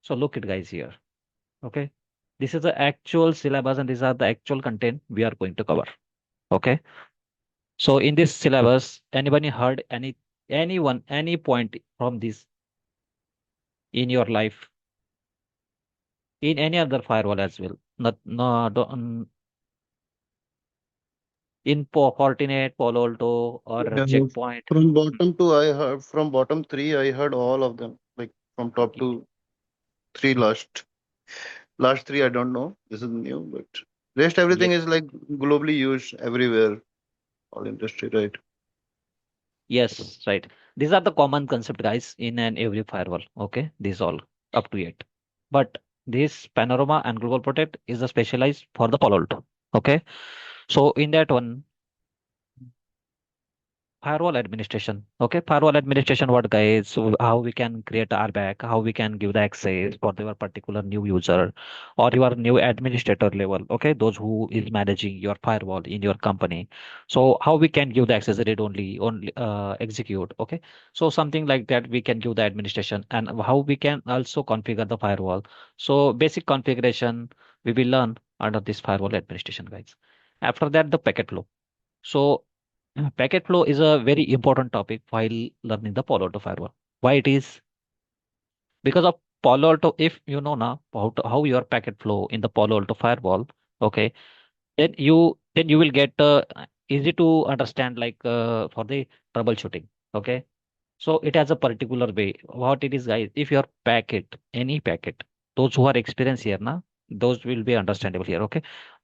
So look it guys here. Okay. This is the actual syllabus and these are the actual content we are going to cover. Okay. So in this syllabus, anybody heard anyone, any point from this in your life, in any other firewall as well? Not, no, in Fortinet, Palo Alto, or Yeah, Checkpoint. from bottom to I heard from bottom three I heard all of them. Like from top Y- to three last three I don't know. This is new, but rest everything Yes, is like globally used everywhere, all industry, right? yes, right. These are the common concept, guys, in and every firewall. Okay, these all up to it. But this Panorama and Global Protect is a specialized for the Palo Alto. Okay, so in that one, firewall administration. Okay, firewall administration, what guys? So how we can create RBAC, how we can give the access for your particular new user or your new administrator level. Okay, those who is managing your firewall in your company. So how we can give the access read only execute. Okay, so something like that we can give the administration and how we can also configure the firewall. So basic configuration we will learn under this firewall administration, guys. After that, the packet flow. So packet flow is a very important topic while learning the Palo Alto firewall. Why it is? Because of Palo Alto, if you know now how your packet flow in the Palo Alto firewall, okay, then you will get easy to understand like for the troubleshooting. Okay, so it has a particular way. What it is, guys, if your packet, any packet, those who are experienced here now, those will be understandable here. Okay,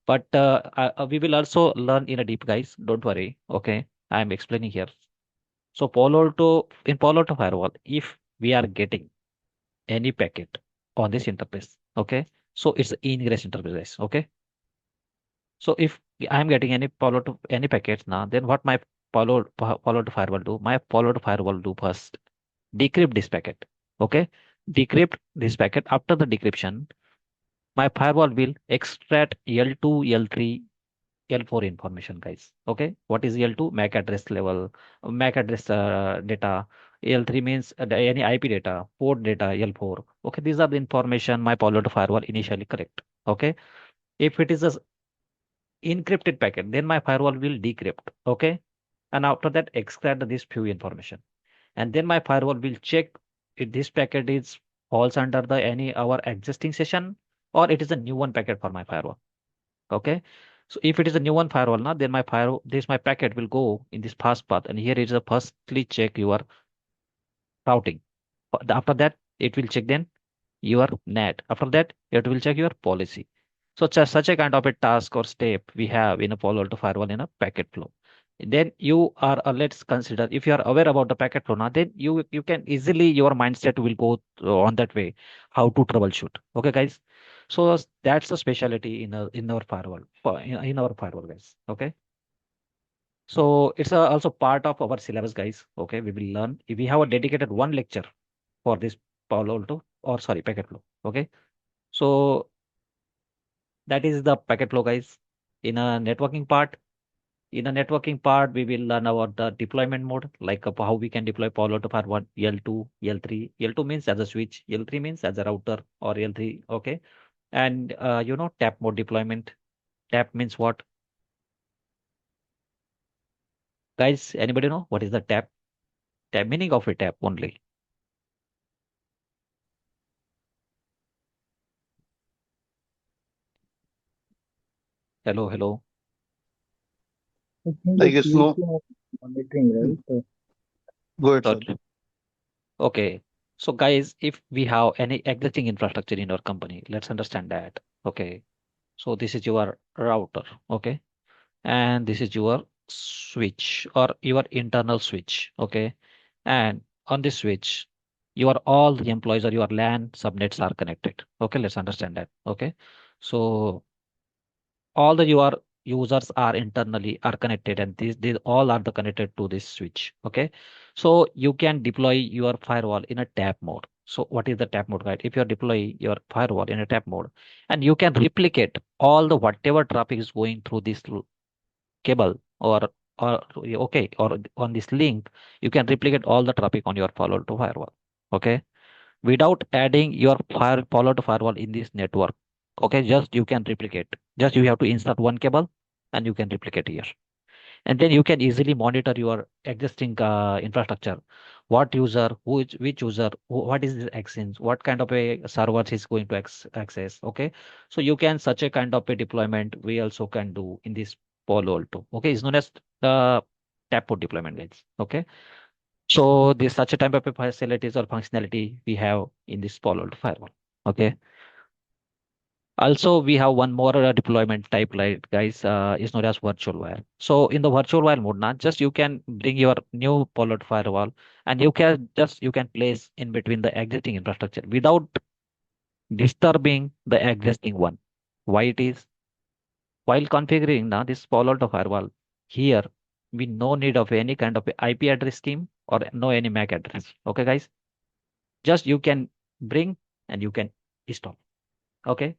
but we will also learn in a deep, guys. Don't worry. Okay, I am explaining here. So Palo Alto firewall, if we are getting any packet on this interface, okay, so it's ingress interface. Okay, so if I am getting any packets now, then what my Palo Alto firewall do? My Palo Alto firewall do first decrypt this packet. Okay, decrypt this packet. After the decryption, my firewall will extract L2, L3, L4 information, guys. Okay, what is L2? MAC address level, MAC address data. L3 means any IP data, port data, L4. Okay, these are the information my Palo Alto firewall initially correct. Okay, if it is a encrypted packet, then my firewall will decrypt. Okay, and after that extract this few information, and then my firewall will check if this packet is falls under the any our existing session or it is a new one packet for my firewall. Okay, so if it is a new one firewall now, then my packet will go in this fast path, and here is a firstly check your routing. After that, it will check then your NAT. After that, it will check your policy. So such a kind of a task or step we have in a Palo Alto firewall in a packet flow. Then you are, let's consider if you are aware about the packet flow now, then you can easily your mindset will go on that way, how to troubleshoot. Okay, guys. So that's the specialty in our firewall, in our firewall, guys. Okay. So it's also part of our syllabus, guys. Okay, we will learn. We have a dedicated one lecture for this Palo Alto or sorry packet flow. Okay, so that is the packet flow, guys. In a networking part, we will learn about the deployment mode, like how we can deploy Palo Alto Firewall L2, L3. L2 means as a switch, L3 means as a router or L3. Okay, and tap mode deployment. Tap means what, guys? Anybody know what is the tap? Tap meaning of a tap only. Hello, hello. I think I it's guess used no. to monitoring, Hmm. right? Go ahead, sir. Sorry. Okay. So guys, if we have any existing infrastructure in our company, let's understand that. Okay. So this is your router. Okay. And this is your switch or your internal switch. Okay. And on this switch, your all the employees or your LAN subnets are connected. Okay. Let's understand that. Okay. So all the your users are internally are connected and these all are the connected to this switch. Okay, so you can deploy your firewall in a tap mode. So what is the tap mode, guide? If you are deploying your firewall in a tap mode and you can replicate all the whatever traffic is going through this cable or okay or on this link, you can replicate all the traffic on your Palo Alto firewall. Okay, without adding your Palo Alto firewall in this network. Okay, just you can replicate. Just you have to insert one cable and you can replicate here. And then you can easily monitor your existing infrastructure. What user, which user, what is the exchange, what kind of a servers is going to access. Okay, so you can such a kind of a deployment we also can do in this Palo Alto. Okay, it's known as the taproot deployment, guys. Okay, so this such a type of a facilities or functionality we have in this Palo Alto firewall. Okay. Also, we have one more deployment type, like guys, is known as virtual wire. So in the virtual wire mode, not just you can bring your new Palo Alto firewall and you can place in between the existing infrastructure without disturbing the existing one. Why it is? While configuring now this Palo Alto firewall, here we no need of any kind of a IP address scheme or no any MAC address. Okay, guys, just you can bring and you can install. Okay.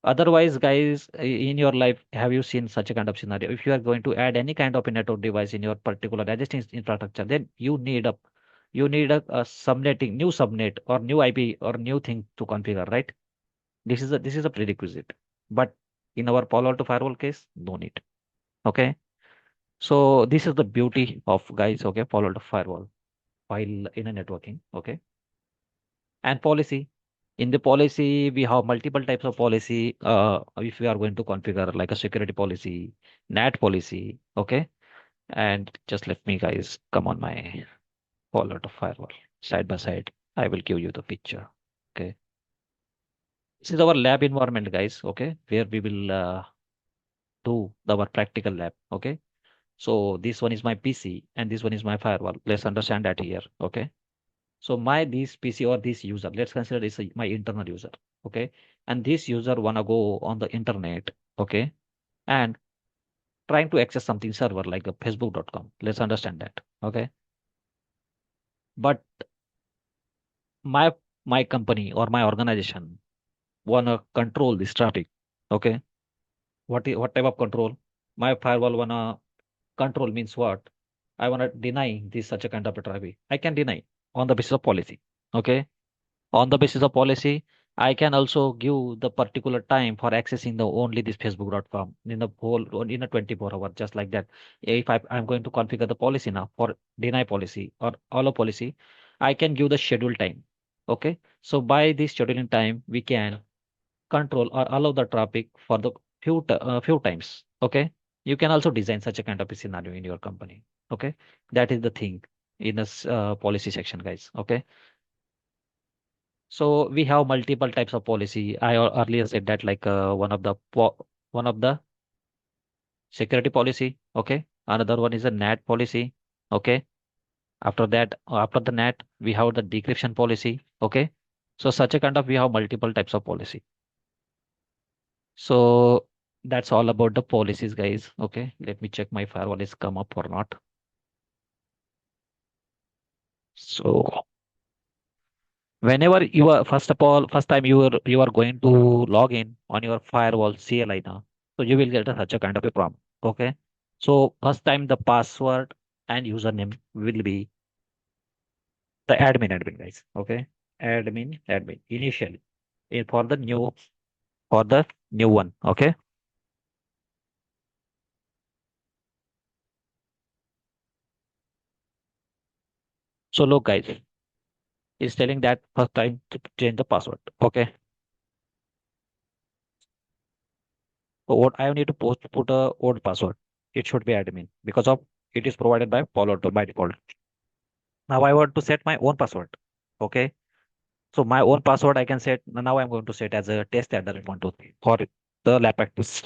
Otherwise, guys, in your life, have you seen such a kind of scenario? If you are going to add any kind of a network device in your particular existing infrastructure, then you need a subnetting, new subnet or new IP or new thing to configure, right? This is a prerequisite. But in our Palo Alto firewall case, no need. Okay. So this is the beauty of, guys, okay, Palo Alto firewall while in a networking. Okay. And policy. In the policy, we have multiple types of policy. If we are going to configure like a security policy, NAT policy, okay. And just let me, guys, come on my Palo Alto firewall side by side. I will give you the picture. Okay. This is our lab environment, guys. Okay, where we will do our practical lab. Okay. So this one is my PC and this one is my firewall. Let's understand that here. Okay. So my this PC or this user, let's consider this my internal user. Okay. And this user wanna go on the internet. Okay. And trying to access something server like a facebook.com. Let's understand that. Okay. But my my company or my organization wanna control this traffic. Okay. What type of control? My firewall wanna control means what? I wanna deny this such a kind of a traffic. I can deny on the basis of policy. Okay. On the basis of policy, I can also give the particular time for accessing the only this facebook.com in the whole in a 24 hour, just like that. If I'm going to configure the policy now for deny policy or allow policy, I can give the schedule time. Okay. So by this scheduling time, we can control or allow the traffic for the few times. Okay. You can also design such a kind of a scenario in your company. Okay. That is the thing in this policy section, guys. Okay. So we have multiple types of policy. I earlier said that like one of the security policy. Okay. Another one is a NAT policy. Okay. After that, after the NAT, we have the decryption policy. Okay. So such a kind of we have multiple types of policy. So that's all about the policies, guys. Okay. Let me check my firewall is come up or not. So whenever you are first time you are going to log in on your firewall CLI now, so you will get such a kind of a prompt. Okay. So first time the password and username will be the admin guys. Okay. Admin initially for the new one. Okay. So look, guys, it's telling that first time to change the password. Okay. So what I need to put a old password. It should be admin because of it is provided by Palo Alto by default. Now I want to set my own password. Okay. So my own password I can set. Now I'm going to set as a test at the rate 123 for the lab practice.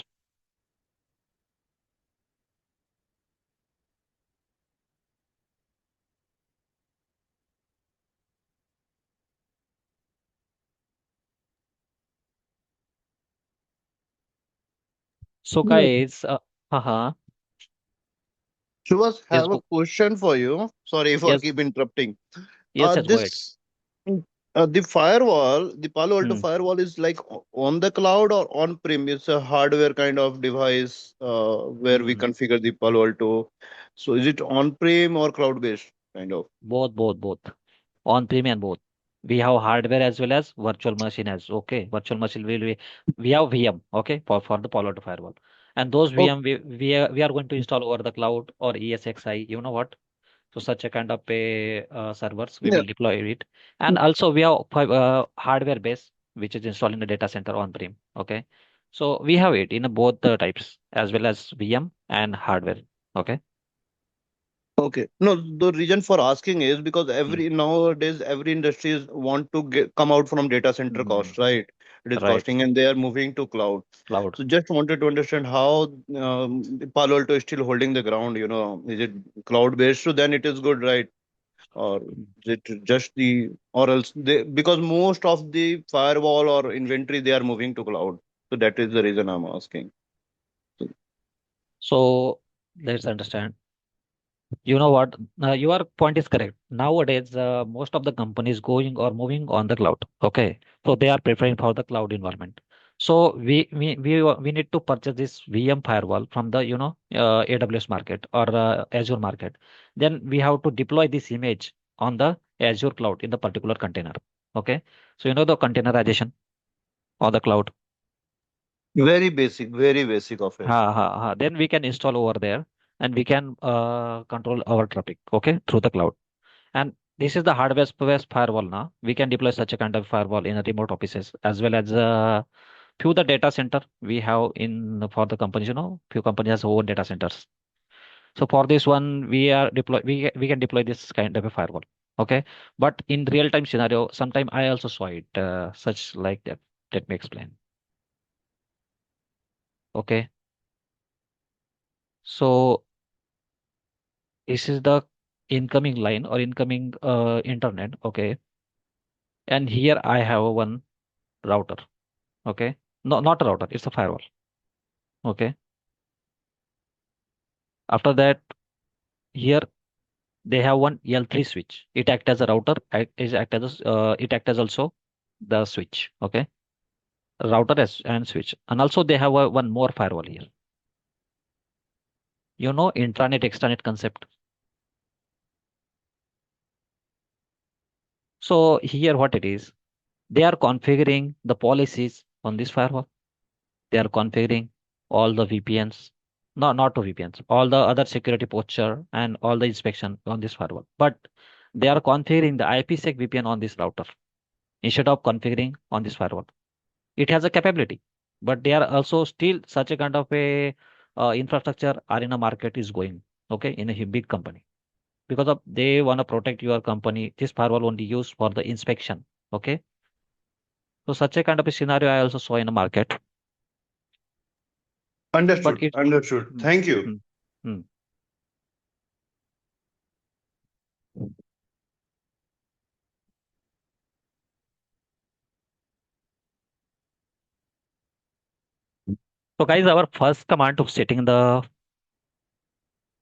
So Yes, guys, haha, Shubhas, yes, have a question for you. Sorry for yes, keep interrupting. yes, go ahead. This the firewall, the Palo Alto Hmm. firewall is like on the cloud or on prem. It's a hardware kind of device where we Hmm. configure the Palo Alto. So is it on prem or cloud based kind of? Both, on prem and both. We have hardware as well as virtual machine as okay. Virtual machine will be we have VM, okay, for the Palo Alto Firewall. And those Oh, VM we are going to install over the cloud or ESXi, you know what? So such a kind of a servers we yeah. will deploy it. And also we have hardware base which is installed in the data center on-prem. Okay. So we have it in both the types as well as VM and hardware. Okay. Okay. No, the reason for asking is because Mm. every nowadays every industries want to come out from data center Mm. cost, right? It is Right. costing, and they are moving to cloud. Cloud. So just wanted to understand how Palo Alto is still holding the ground. Is it cloud based? So then it is good, right? Or is it just or else they, because most of the firewall or inventory they are moving to cloud. So that is the reason I'm asking. So, So let's understand. You know what? Your point is correct. Nowadays, most of the companies going or moving on the cloud. Okay, so they are preferring for the cloud environment. So we need to purchase this VM firewall from the AWS market or Azure market. Then we have to deploy this image on the Azure cloud in the particular container. Okay, so you know the containerization on the cloud. very basic of it. Ha, ha, ha. Then we can install over there and we can control our traffic. Okay, through the cloud. And this is the hardware-based firewall now. We can deploy such a kind of firewall in a remote offices as well as few the data center we have in for the companies. Few companies has own data centers. So for this one, we can deploy this kind of a firewall. Okay, but in real time scenario, sometime I also saw it such like that. Let me explain. Okay, so this is the incoming line or incoming internet. Okay, and here I have one router. Okay. No, not a router, it's a firewall. Okay. After that, here they have one L3 switch. It act as a router, it act as also the switch. Okay. Router and switch. And also they have one more firewall here. You know, intranet, extranet concept. So here what it is, they are configuring the policies on this firewall. They are configuring all the VPNs. No, not to VPNs, all the other security posture and all the inspection on this firewall. But they are configuring the IPsec VPN on this router instead of configuring on this firewall. It has a capability, but they are also still such a kind of a infrastructure are in a market is going, okay, in a big company because of they want to protect your company. This firewall only used for the inspection, okay. So such a kind of a scenario I also saw in the market, but Understood. it. Understood. Hmm, Thank you. hmm, hmm. So guys, our first command to setting the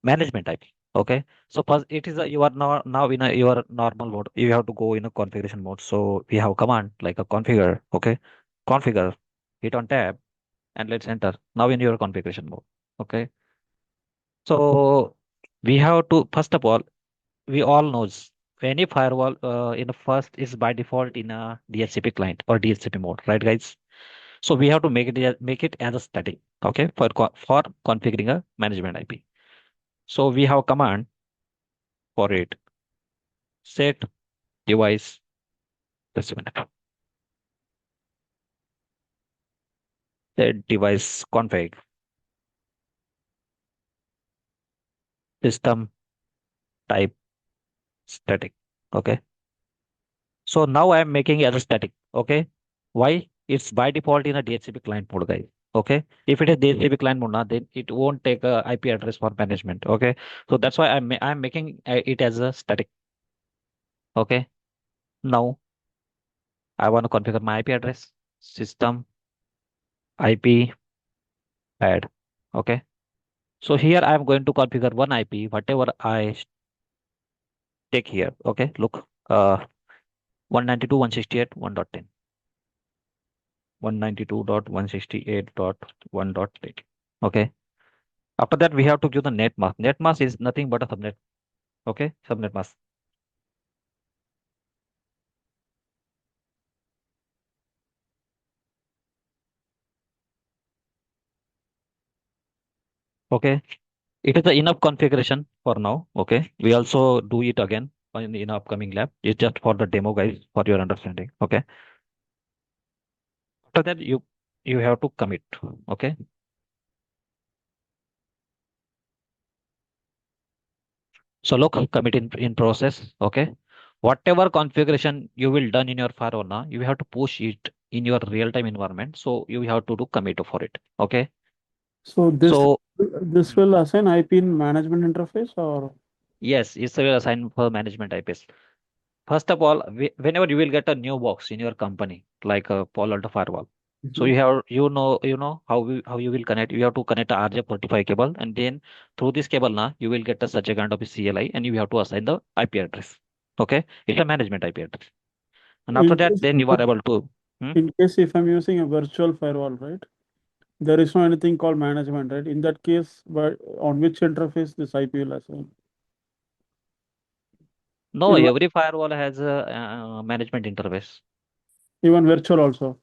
management IP. Okay. So first it is you are now in your normal mode. You have to go in a configuration mode. So we have command like a configure. Okay. Configure. Hit on tab and let's enter. Now in your configuration mode. Okay. So we have to first of all we all knows any firewall in the first is by default in a DHCP client or DHCP mode, right, guys? So we have to make it as a static. Okay. For configuring a management IP. So we have command for it. Set device, just a minute. Set device config, system type static. Okay. So now I am making it as a static. Okay. Why? It's by default in a DHCP client mode, guys. Okay. If it is DHCP client mode, then it won't take a IP address for management. Okay. So that's why I'm making it as a static. Okay. Now I want to configure my IP address, system IP add. Okay. So here I'm going to configure one IP, whatever I take here. Okay, look, 192.168.1.10, 192.168.1.10. Okay. After that, we have to give the net mask. Net mask is nothing but a subnet. Okay, subnet mask. Okay. It is the enough configuration for now. Okay. We also do it again in upcoming lab. It's just for the demo, guys, for your understanding. Okay. After that, you have to commit. Okay. So look, commit in process. Okay. Whatever configuration you will done in your firewall now, you have to push it in your real-time environment. So you have to do commit for it. Okay. So this Mm, will assign IP in management interface or yes, it's a assigned for management IPs. First of all, whenever you will get a new box in your company, like a Palo Alto Firewall, so Mhm. you know how you will connect. You have to connect a RJ45 cable, and then through this cable now you will get a such a kind of a CLI, and you have to assign the IP address. Okay, it's a management IP address, and after in that, case then you are able to. Hmm? in case if I'm using a virtual firewall, right? There is no anything called management, right? In that case, but on which interface this IP will assign? No, Even every firewall has a management interface. even virtual also.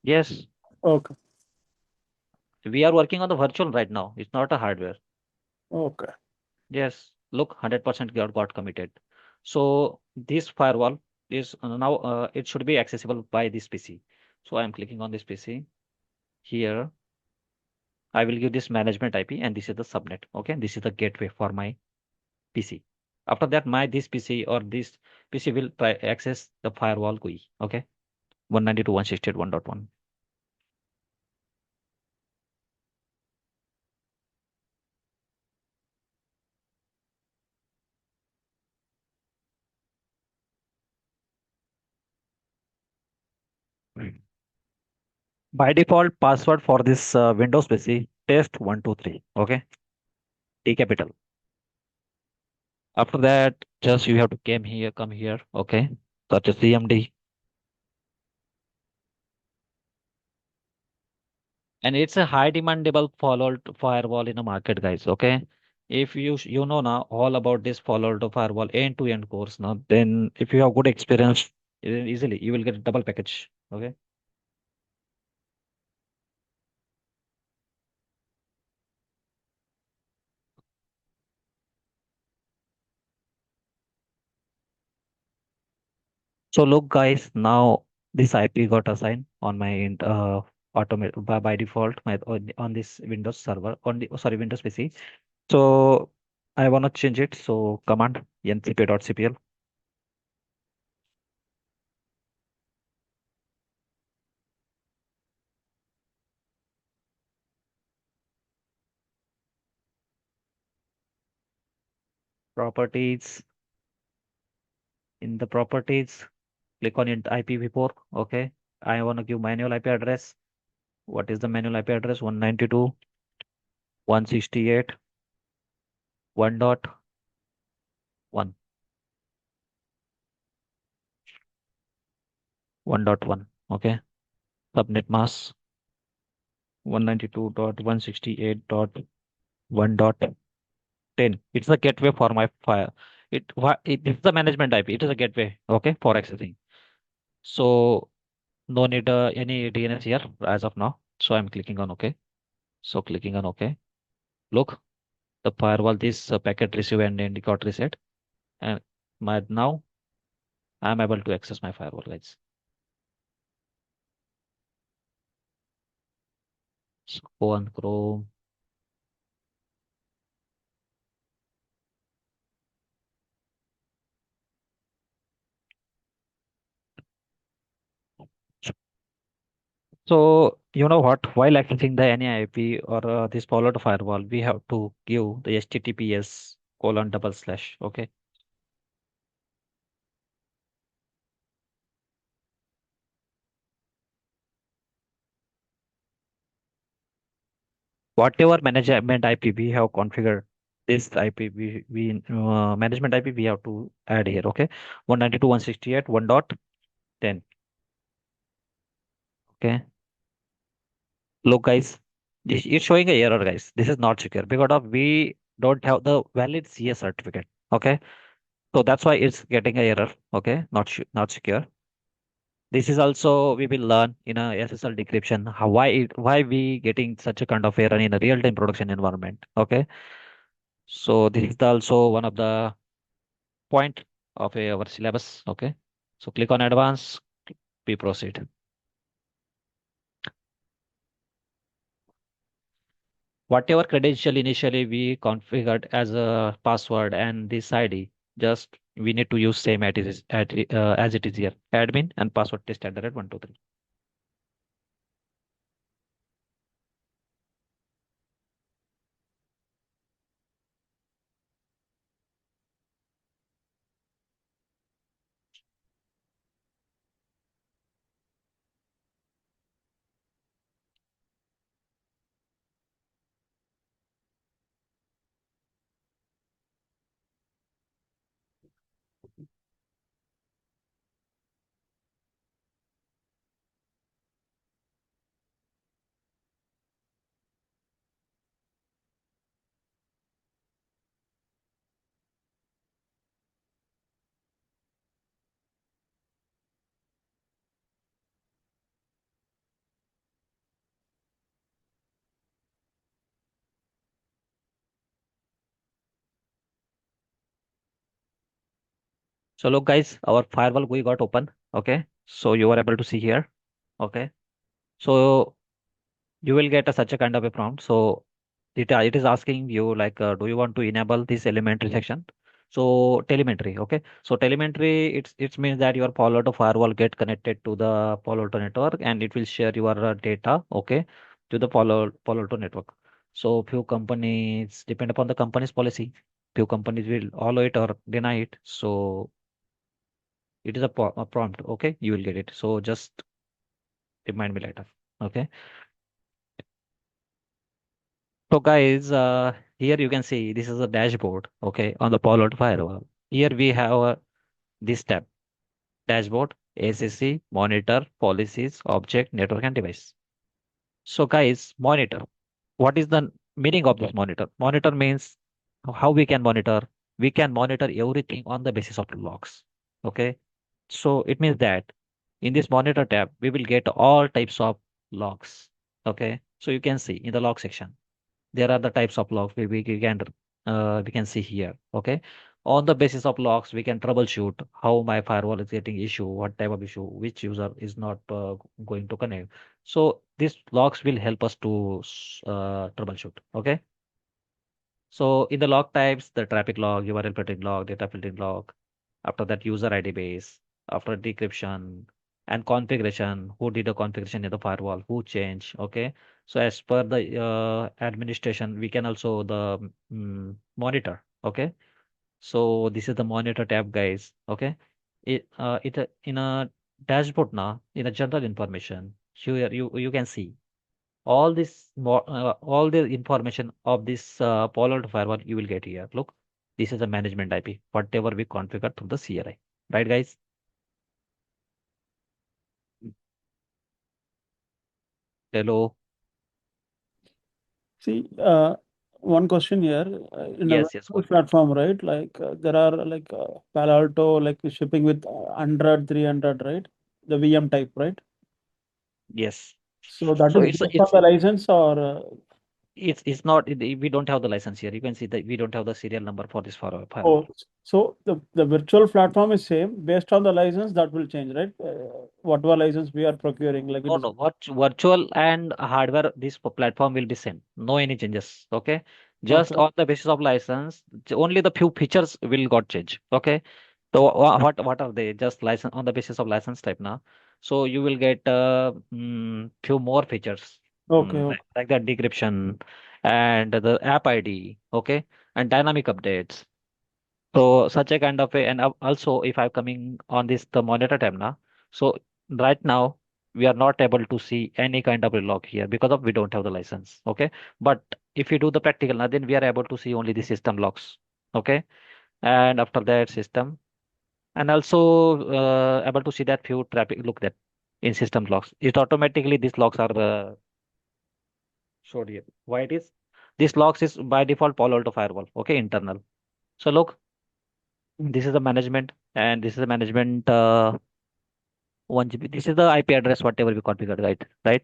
Yes, Okay. we are working on the virtual right now. It's not a hardware. Okay. Yes, look, 100% got committed. So this firewall is now it should be accessible by this PC. So I'm clicking on this PC. Here, I will give this management IP and this is the subnet. Okay, this is the gateway for my PC. After that, my this PC or this PC will try access the firewall GUI. Okay, 192.168.1.1. By default, password for this Windows PC test 123. Okay, T capital. After that, just you have to come here. Okay, such as CMD. And it's a high demandable followed firewall in the market, guys. Okay. If you know now all about this followed firewall end to end course now, then if you have good experience, easily you will get a double package. Okay. So look, guys, now this IP got assigned on my automate by default my on this Windows server on the sorry Windows PC. So I wanna change it. So command ncp.cpl properties. In the properties, click on it IPv4. Okay. I want to give manual IP address. What is the manual IP address? 192.168.1.1. 1.1. Okay. Subnet mask 192.168.1.10. It's the gateway for my file. It is the management IP. It is a gateway. Okay. For accessing. So no need any DNS here as of now. So I'm clicking on OK. So clicking on OK. Look, the firewall, this packet receive and got reset. And my now I'm able to access my firewall, guys. So go on Chrome. So you know what? While accessing the any IP or this followed firewall, we have to give the HTTPS colon double slash. Okay. Whatever management IP we have configured, this IP we management IP we have to add here. Okay. 192.168 1.10. Okay. Look, guys, this is showing a error, guys. This is not secure because of we don't have the valid CS certificate. Okay, so that's why it's getting a error. Okay, not secure. This is also we will learn in a SSL decryption how why we getting such a kind of error in a real-time production environment. Okay, so this is also one of the point of our syllabus. Okay, so click on advanced, we proceed. Whatever credential initially we configured as a password and this ID, just we need to use same as it is here, admin and password test at the rate 123. So look guys, our firewall GUI got open. Okay, so you are able to see here. Okay, so you will get such a kind of a prompt. So it is asking you like, do you want to enable this elementary section? So telemetry, okay. So telemetry, it means that your Palo Alto firewall get connected to the Palo Alto network and it will share your data, okay, to the Palo Alto network. So few companies depend upon the company's policy. Few companies will allow it or deny it. So it is a prompt, okay. You will get it. So just remind me later, okay. So guys, here you can see this is a dashboard, okay, on the Palo Alto Firewall. Here we have this tab, dashboard, ACC, monitor, policies, object, network, and device. So guys, monitor. What is the meaning of this monitor? Monitor means how we can monitor. We can monitor everything on the basis of logs. Okay. So it means that in this monitor tab, we will get all types of logs. Okay. So you can see in the log section there are the types of logs we can see here. Okay, on the basis of logs we can troubleshoot how my firewall is getting issue, what type of issue, which user is not going to connect. So these logs will help us to troubleshoot. Okay, so in the log types, the traffic log, URL filtering log, data filtering log, after that user ID base, after decryption and configuration, who did the configuration in the firewall, who changed, okay. So as per the administration, we can also the monitor, okay. So this is the monitor tab, guys, okay. It in a dashboard now, in a general information, here you can see all the information of this Palo Alto firewall you will get here. Look, this is a management IP, whatever we configure through the CLI, right, guys? Hello. See, one question here. In a Yes, yes, virtual good. platform, right? Like there are like Palo Alto, like shipping with 100, 300, right? The VM type, right? Yes. So that So is it's based on the license or it's not we don't have the license here. You can see that we don't have the serial number for this firewall. oh, so the virtual platform is same based on the license that will change, right? Whatever license we are procuring, like it No, is no. What virtual and hardware, this platform will be same. No any changes. Okay. Just okay. on the basis of license, only the few features will got changed. Okay. So what are they? Just license on the basis of license type now. So you will get few more features Okay, okay. like that decryption and the app ID. Okay. And dynamic updates. So such a kind of a, and also if I'm coming on this the monitor tab now, so right now we are not able to see any kind of a log here because of we don't have the license. Okay, but if you do the practical now, then we are able to see only the system logs. Okay, and after that system, and also able to see that few traffic look that in system logs. It automatically these logs are showed here. Why it is? This logs is by default Palo Alto firewall. Okay, internal. So look, this is the management and this is the management 1 GB. This is the IP address, whatever we configured, right? Right.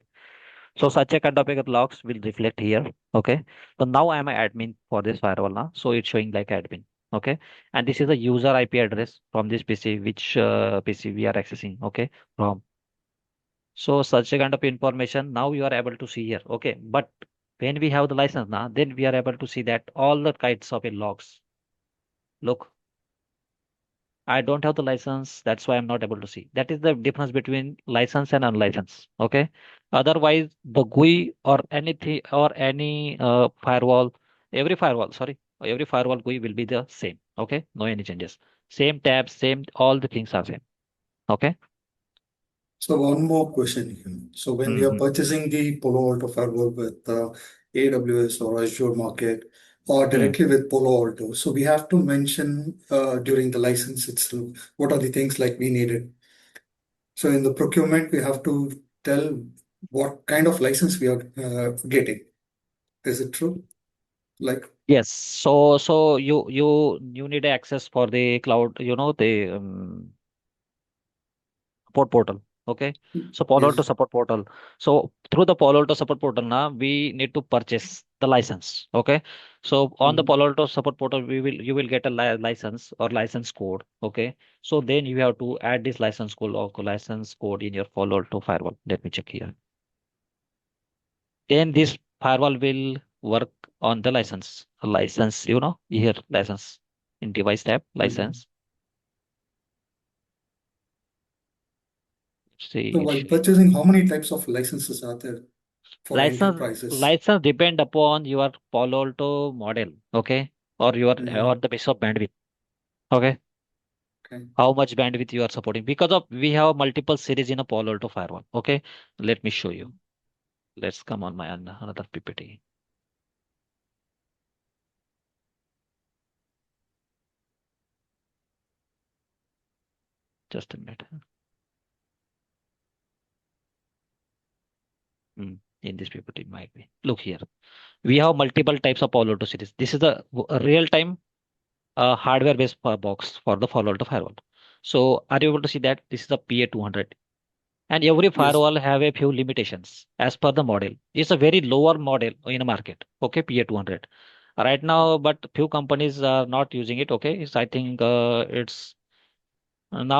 So such a kind of a logs will reflect here. Okay. So now I am an admin for this firewall now. So it's showing like admin. Okay. And this is the user IP address from this PC, which PC we are accessing. Okay. From. So such a kind of information now you are able to see here. Okay. But when we have the license now, then we are able to see that all the kinds of a logs. Look, I don't have the license. That's why I'm not able to see. That is the difference between license and unlicensed. Okay. Otherwise, the GUI or anything or any every firewall GUI will be the same. Okay. No any changes. Same tabs, same, all the things are same. Okay. So one more question here. So when we are Mm-hmm. purchasing the Palo Alto Firewall with AWS or Azure Market or Hmm. directly with Palo Alto, so we have to mention during the license itself what are the things like we needed. So in the procurement, we have to tell what kind of license we are getting. Is it true? Like, Yes. So you need access for the cloud, the support portal. Okay. So Palo Alto yes. support portal. So through the Palo Alto support portal now we need to purchase the license. Okay. So on the Mhm. Palo Alto support portal you will get a license or license code. Okay. So then you have to add this license code or license code in your Palo Alto firewall. Let me check here. Then this firewall will work on the license, here license in device tab Mhm. license. So See it. while purchasing, how many types of licenses are there for License enterprises? license depend upon your Palo Alto model, okay, or or Mhm. the base of bandwidth, okay. Okay. How much bandwidth you are supporting? Because of we have multiple series in a Palo Alto firewall, okay. Let me show you. Let's come on my another PPT. Just a minute. In this PPT might be. Look here. We have multiple types of Palo Alto series. This is the real time hardware based box for the Palo Alto firewall. So are you able to see that this is a PA200? And every Yes. firewall have a few limitations as per the model. It's a very lower model in the market. Okay, PA200. Right now, but few companies are not using it. Okay, I think now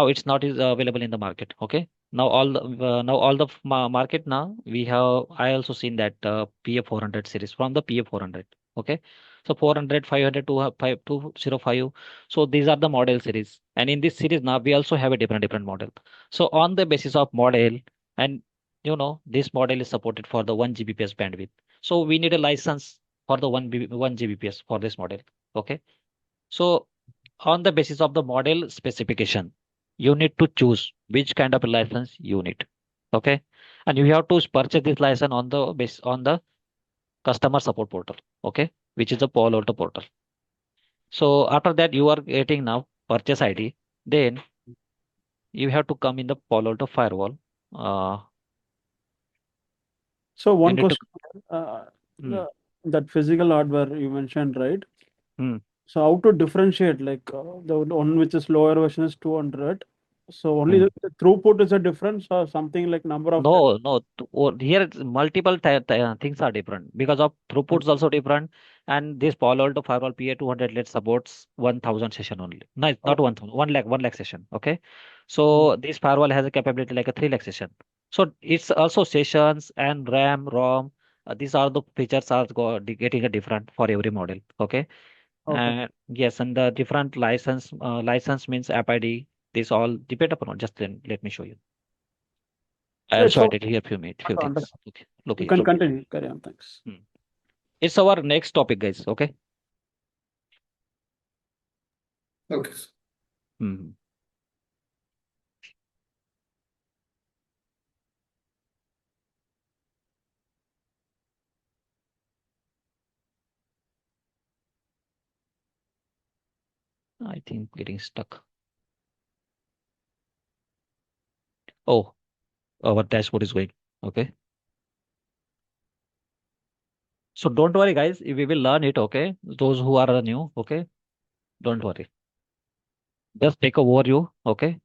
it's not is available in the market. Okay. Now all the market now we have. I also seen that PA400 series from the PA400. Okay. So 400, 500, 205. So these are the model series. And in this series now we also have a different model. So on the basis of model, and this model is supported for the 1 Gbps bandwidth. So we need a license for the 1 Gbps for this model. Okay. So on the basis of the model specification, you need to choose which kind of a license you need. Okay. And you have to purchase this license on the base on the customer support portal. Okay. Which is the Palo Alto portal. So after that, you are getting now purchase ID. Then you have to come in the Palo Alto firewall. Uh, So you one need to. question, uh, Hmm, that physical hardware you mentioned, right? hmm, So how to differentiate, like the one which is lower version is 200. So only hmm. the throughput is a difference or something like number of times. No. Here multiple things are different because of throughputs also different. And this Palo Alto Firewall PA200 let supports 1,000 session only. No, it's not Okay. 1,000, 1 lakh session. Okay. Mhm. So this firewall has a capability like a 3 lakh session. So it's also sessions and RAM, ROM. These are the features are getting a different for every model. Okay. Okay. And yes, and the different license means app ID. This all depend upon. Just let me show you. I Right. also So added here few things. understand. Okay, look You here. can continue. Carry on. Thanks. Hmm. It's our next topic, guys. Okay. Okay. Hmm. I think getting stuck. Oh, our dashboard is going. Okay. So don't worry, guys. We will learn it. Okay. Those who are new. Okay. Don't worry. Just take a overview. Okay.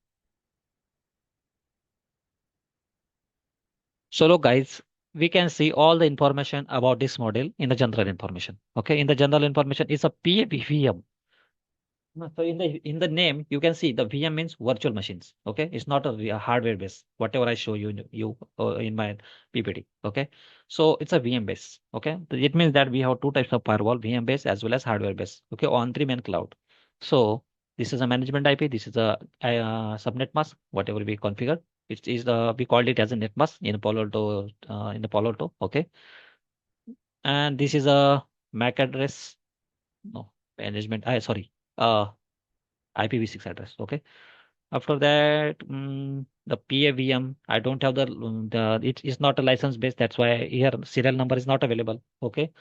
So look, guys, we can see all the information about this model in the general information. Okay, in the general information, it's a PVM. No, so in the name, you can see the VM means virtual machines. Okay, it's not a hardware base. Whatever I show you in my PPT. Okay, so it's a VM base. Okay, it means that we have two types of firewall: VM base as well as hardware base. Okay, on three main cloud. So this is a management IP. This is a subnet mask. Whatever we configure, it is the we called it as a net mask in Palo Alto in the Palo Alto. Okay, and this is a MAC address. No management. I sorry. IPv6 address. Okay. After that, the PAVM, I don't have the it is not a license based. That's why here serial number is not available. Okay.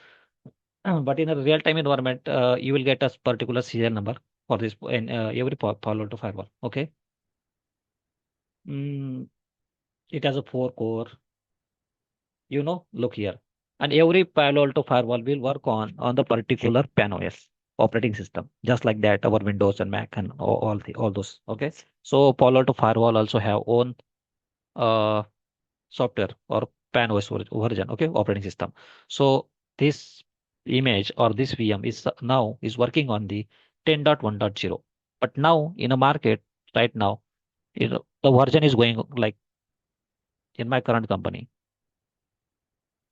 But in a real time environment, you will get a particular serial number for this in every Palo Alto firewall. Okay. Mm, it has a 4 core. Look here. And every Palo Alto firewall will work on the particular PAN OS operating system, just like that our Windows and Mac and all those. Okay. So Palo Alto firewall also have own uh, software or PAN OS version, okay, operating system. So this image or this VM is now is working on the 10.1.0. But now in a market right now, the version is going like in my current company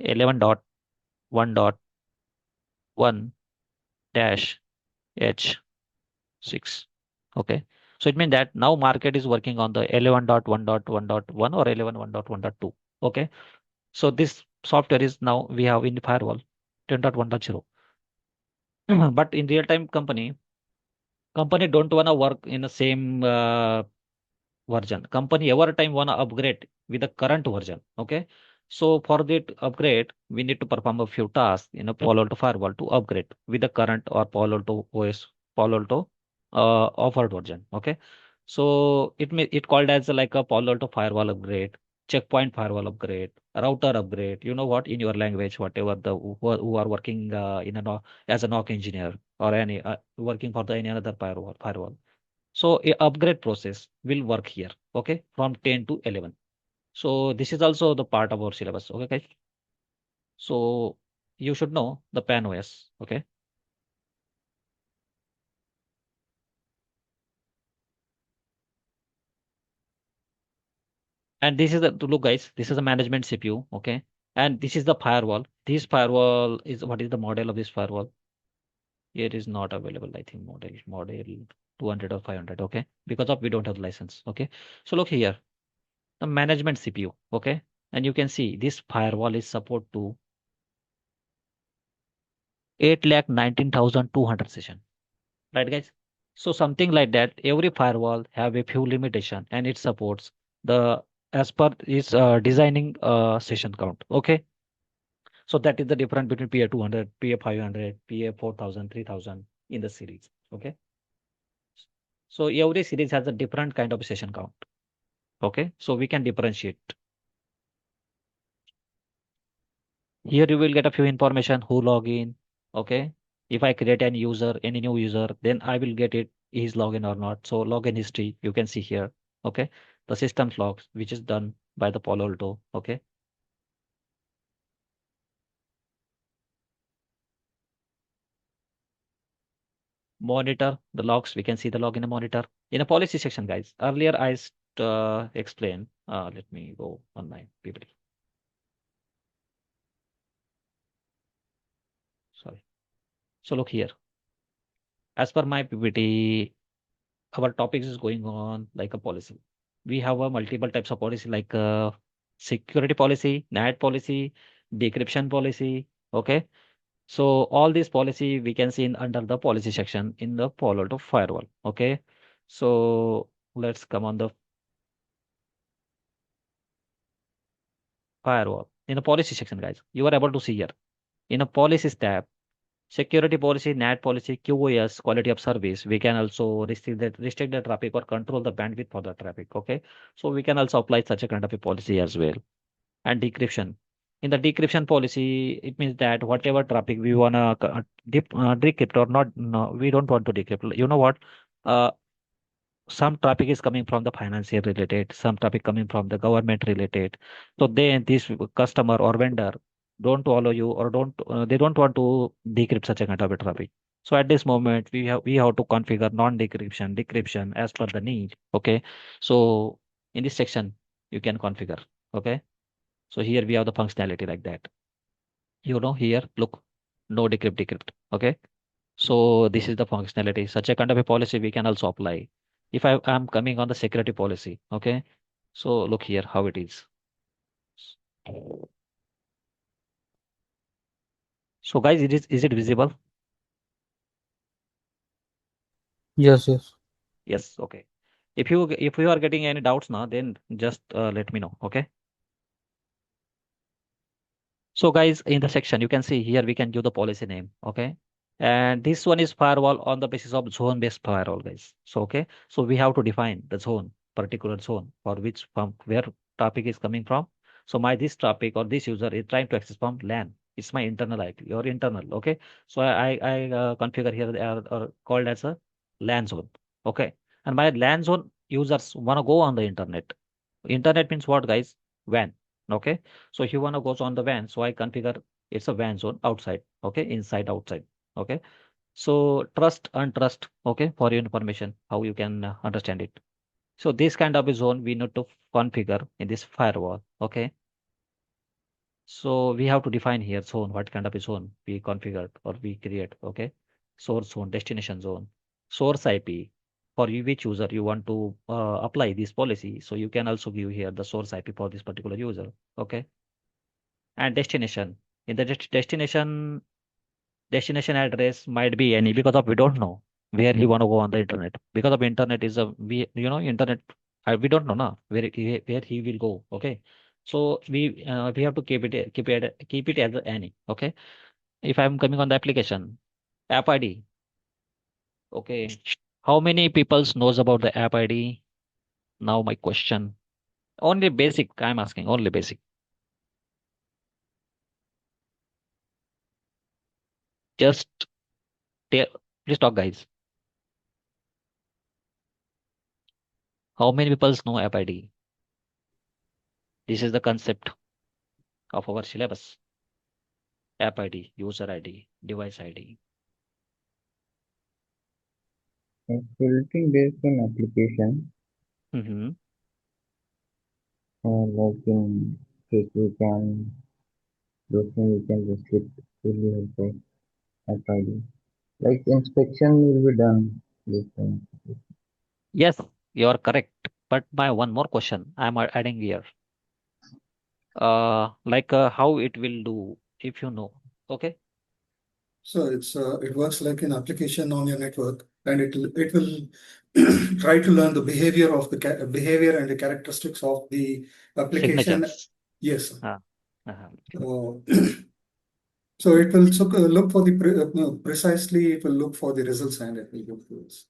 11.1.1 dash H6. Okay. So it means that now market is working on the 11.1.1.1 or 11.1.1.2. Okay. So this software is now we have in the firewall 10.1.0. But in real time company don't wanna work in the same version. Company every time wanna upgrade with the current version. Okay. So for that upgrade, we need to perform a few tasks in a Palo Alto firewall to upgrade with the current or Palo Alto OS, Palo Alto offered version. Okay. So it called as like a Palo Alto firewall upgrade, checkpoint firewall upgrade, router upgrade. You know what in your language, whatever who are working in a as a NOC engineer or any working for the any other firewall. So a upgrade process will work here, okay, from 10 to 11. So this is also the part of our syllabus, okay, guys. So you should know the PAN OS, okay. And this is the to look, guys. This is a management CPU, okay. And this is the firewall. This firewall is what is the model of this firewall? It is not available, I think. Model 200 or 500, okay, because of we don't have the license, okay. So look here, the management CPU, okay, and you can see this firewall is support to 8,19,200 session, right, guys? So something like that. Every firewall have a few limitation, and it supports the as per its designing session count. Okay, so that is the difference between PA 200, PA 500, PA 4,000, 3,000 in the series. Okay, so every series has a different kind of session count. Okay, so we can differentiate. Here you will get a few information who log in. Okay. If I create any new user, then I will get it is login or not. So login history, you can see here. Okay. The system logs, which is done by the Palo Alto. Okay. Monitor the logs. We can see the log in a monitor in a policy section, guys. Earlier I explained. Let me go on my PPT. Sorry. So look here. As per my PPT, our topics is going on like a policy. We have a multiple types of policy like security policy, NAT policy, decryption policy. Okay. So all these policy we can see under the policy section in the Palo Alto firewall. Okay. So let's come on the firewall. In the policy section, guys, you are able to see here in a policies tab, security policy, NAT policy, QoS, quality of service. We can also restrict the traffic or control the bandwidth for the traffic. Okay. So we can also apply such a kind of a policy as well. And decryption. In the decryption policy, it means that whatever traffic we wanna decrypt or not, no, we don't want to decrypt. You know what? Uh, some traffic is coming from the financial related, some traffic coming from the government related. So then this customer or vendor don't follow you or don't they don't want to decrypt such a kind of a traffic. So at this moment we have to configure non-decryption, decryption as per the need. Okay. So in this section you can configure. Okay. So here we have the functionality like that. Here, look, no decrypt. Okay. So this is the functionality. Such a kind of a policy we can also apply. If I am coming on the security policy, okay. So look here how it is. So guys, is it visible? Yes, yes. Yes, okay. If you are getting any doubts now, then just let me know, okay? So guys, in the section, you can see here we can give the policy name, okay? And this one is firewall on the basis of zone-based firewall, guys. So okay, so we have to define the zone, particular zone for which from where traffic is coming from. So my this traffic or this user is trying to access from LAN. It's my internal IP or internal, okay? So I configure here or called as a LAN zone, okay? And my LAN zone users wanna go on the internet. Internet means what, guys? WAN, okay? So if you want to go on the WAN, so I configure it's a WAN zone outside, okay, inside, outside, okay. So trust, untrust, okay, for your information, how you can understand it. So this kind of a zone we need to configure in this firewall, okay. So we have to define here zone, what kind of a zone we configured or we create, okay. Source zone, destination zone, source IP. For which user you want to apply this policy, so you can also give here the source IP for this particular user, okay. And destination. In the destination address might be any because of we don't know where he want to go on the internet. Because of internet is a internet we don't know now where he will go. Okay, so we have to keep it as any. Okay, if I'm coming on the application app ID. Okay, how many people knows about the app ID? Now my question. Only basic. I'm asking only basic. Just tell, please talk, guys. How many people know app ID? This is the concept of our syllabus. App ID, user ID, device ID. Filtering based on application, Mm-hmm. like in Facebook and those things you can restrict really help us at ID. Like inspection will be done this time. Yes, you are correct. But my one more question I'm adding here. Like how it will do if you know. Okay. So it works like an application on your network, and it will try to learn the behavior of the behavior and the characteristics of the application. Signatures. Yes. Uh-huh. So it will look for the no, precisely. It will look for the results, and it will look for this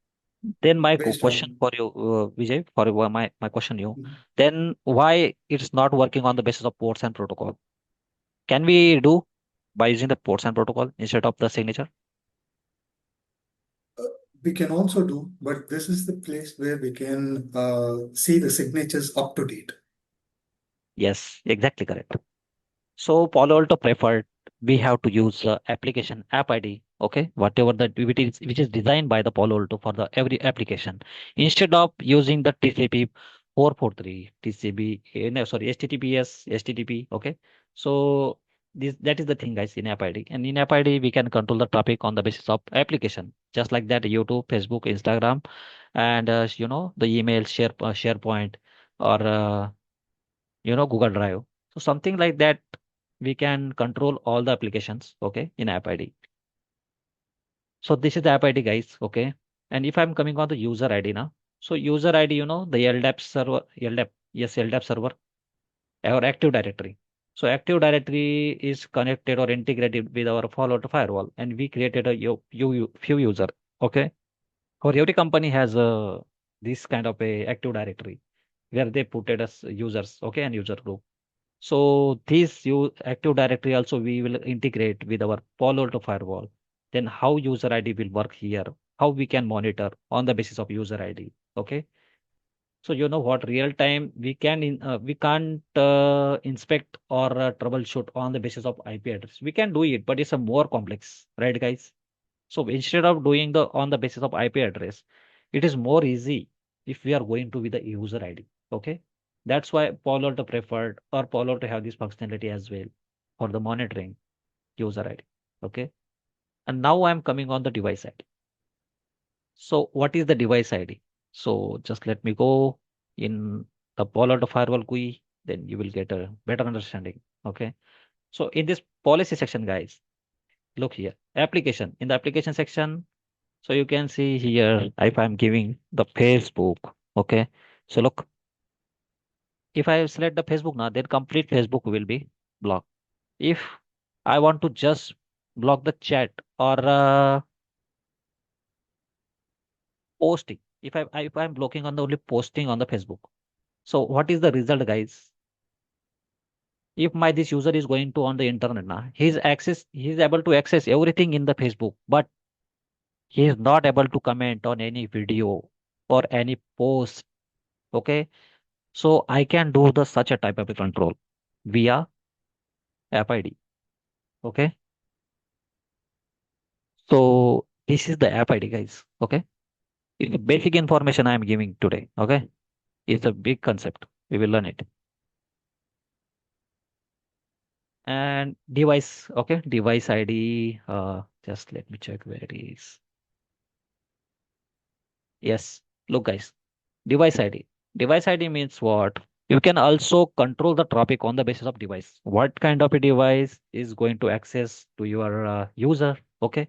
Then my based question on. for you, Vijay, for my question you. Mhm. Then why it's not working on the basis of ports and protocol? Can we do by using the ports and protocol instead of the signature? We can also do, but this is the place where we can see the signatures up to date. Yes, exactly correct. So Palo Alto preferred we have to use application app ID, okay, whatever that which is designed by the Palo Alto for the every application, instead of using the TCP 443 TCP, no, sorry, HTTPS, HTTP, okay. So that is the thing, guys, in app ID, and in app ID we can control the traffic on the basis of application, just like that YouTube, Facebook, Instagram, and the email, SharePoint, or Google Drive. So something like that, we can control all the applications, okay, in app ID. So this is the app ID, guys, okay. And if I'm coming on the user ID now, so user ID, the LDAP server, LDAP, yes, LDAP server or Active Directory. So Active Directory is connected or integrated with our Palo Alto firewall, and we created a few user, okay. For every company has a this kind of a Active Directory where they put it as users, okay, and user group. So this Active Directory also we will integrate with our Palo Alto firewall. Then how user ID will work here, how we can monitor on the basis of user ID. Okay. So you know what, real time we can't inspect or troubleshoot on the basis of IP address. We can do it, but it's a more complex, right, guys? So instead of doing the on the basis of IP address, it is more easy if we are going to with the user ID. Okay. That's why Palo Alto preferred or Palo Alto have this functionality as well for the monitoring user ID. Okay. And now I'm coming on the device ID. So what is the device ID? So just let me go in the Palo Alto Firewall GUI, then you will get a better understanding. Okay. So in this policy section, guys, look here, application. In the application section, so you can see here, if I'm giving the Facebook, okay. So look, if I select the Facebook now, then complete Facebook will be blocked. If I want to just block the chat or posting, if I'm blocking on the only posting on the Facebook, so what is the result, guys? If my this user is going to on the internet now, he's able to access everything in the Facebook, but he is not able to comment on any video or any post. Okay. So I can do the such a type of a control via app ID. Okay. So this is the app ID, guys. Okay. It's the basic information I am giving today. Okay. It's a big concept. We will learn it. And device. Okay. Device ID. Just let me check where it is. Yes. Look, guys. Device ID. Device ID means what? You can also control the traffic on the basis of device. What kind of a device is going to access to your user? Okay.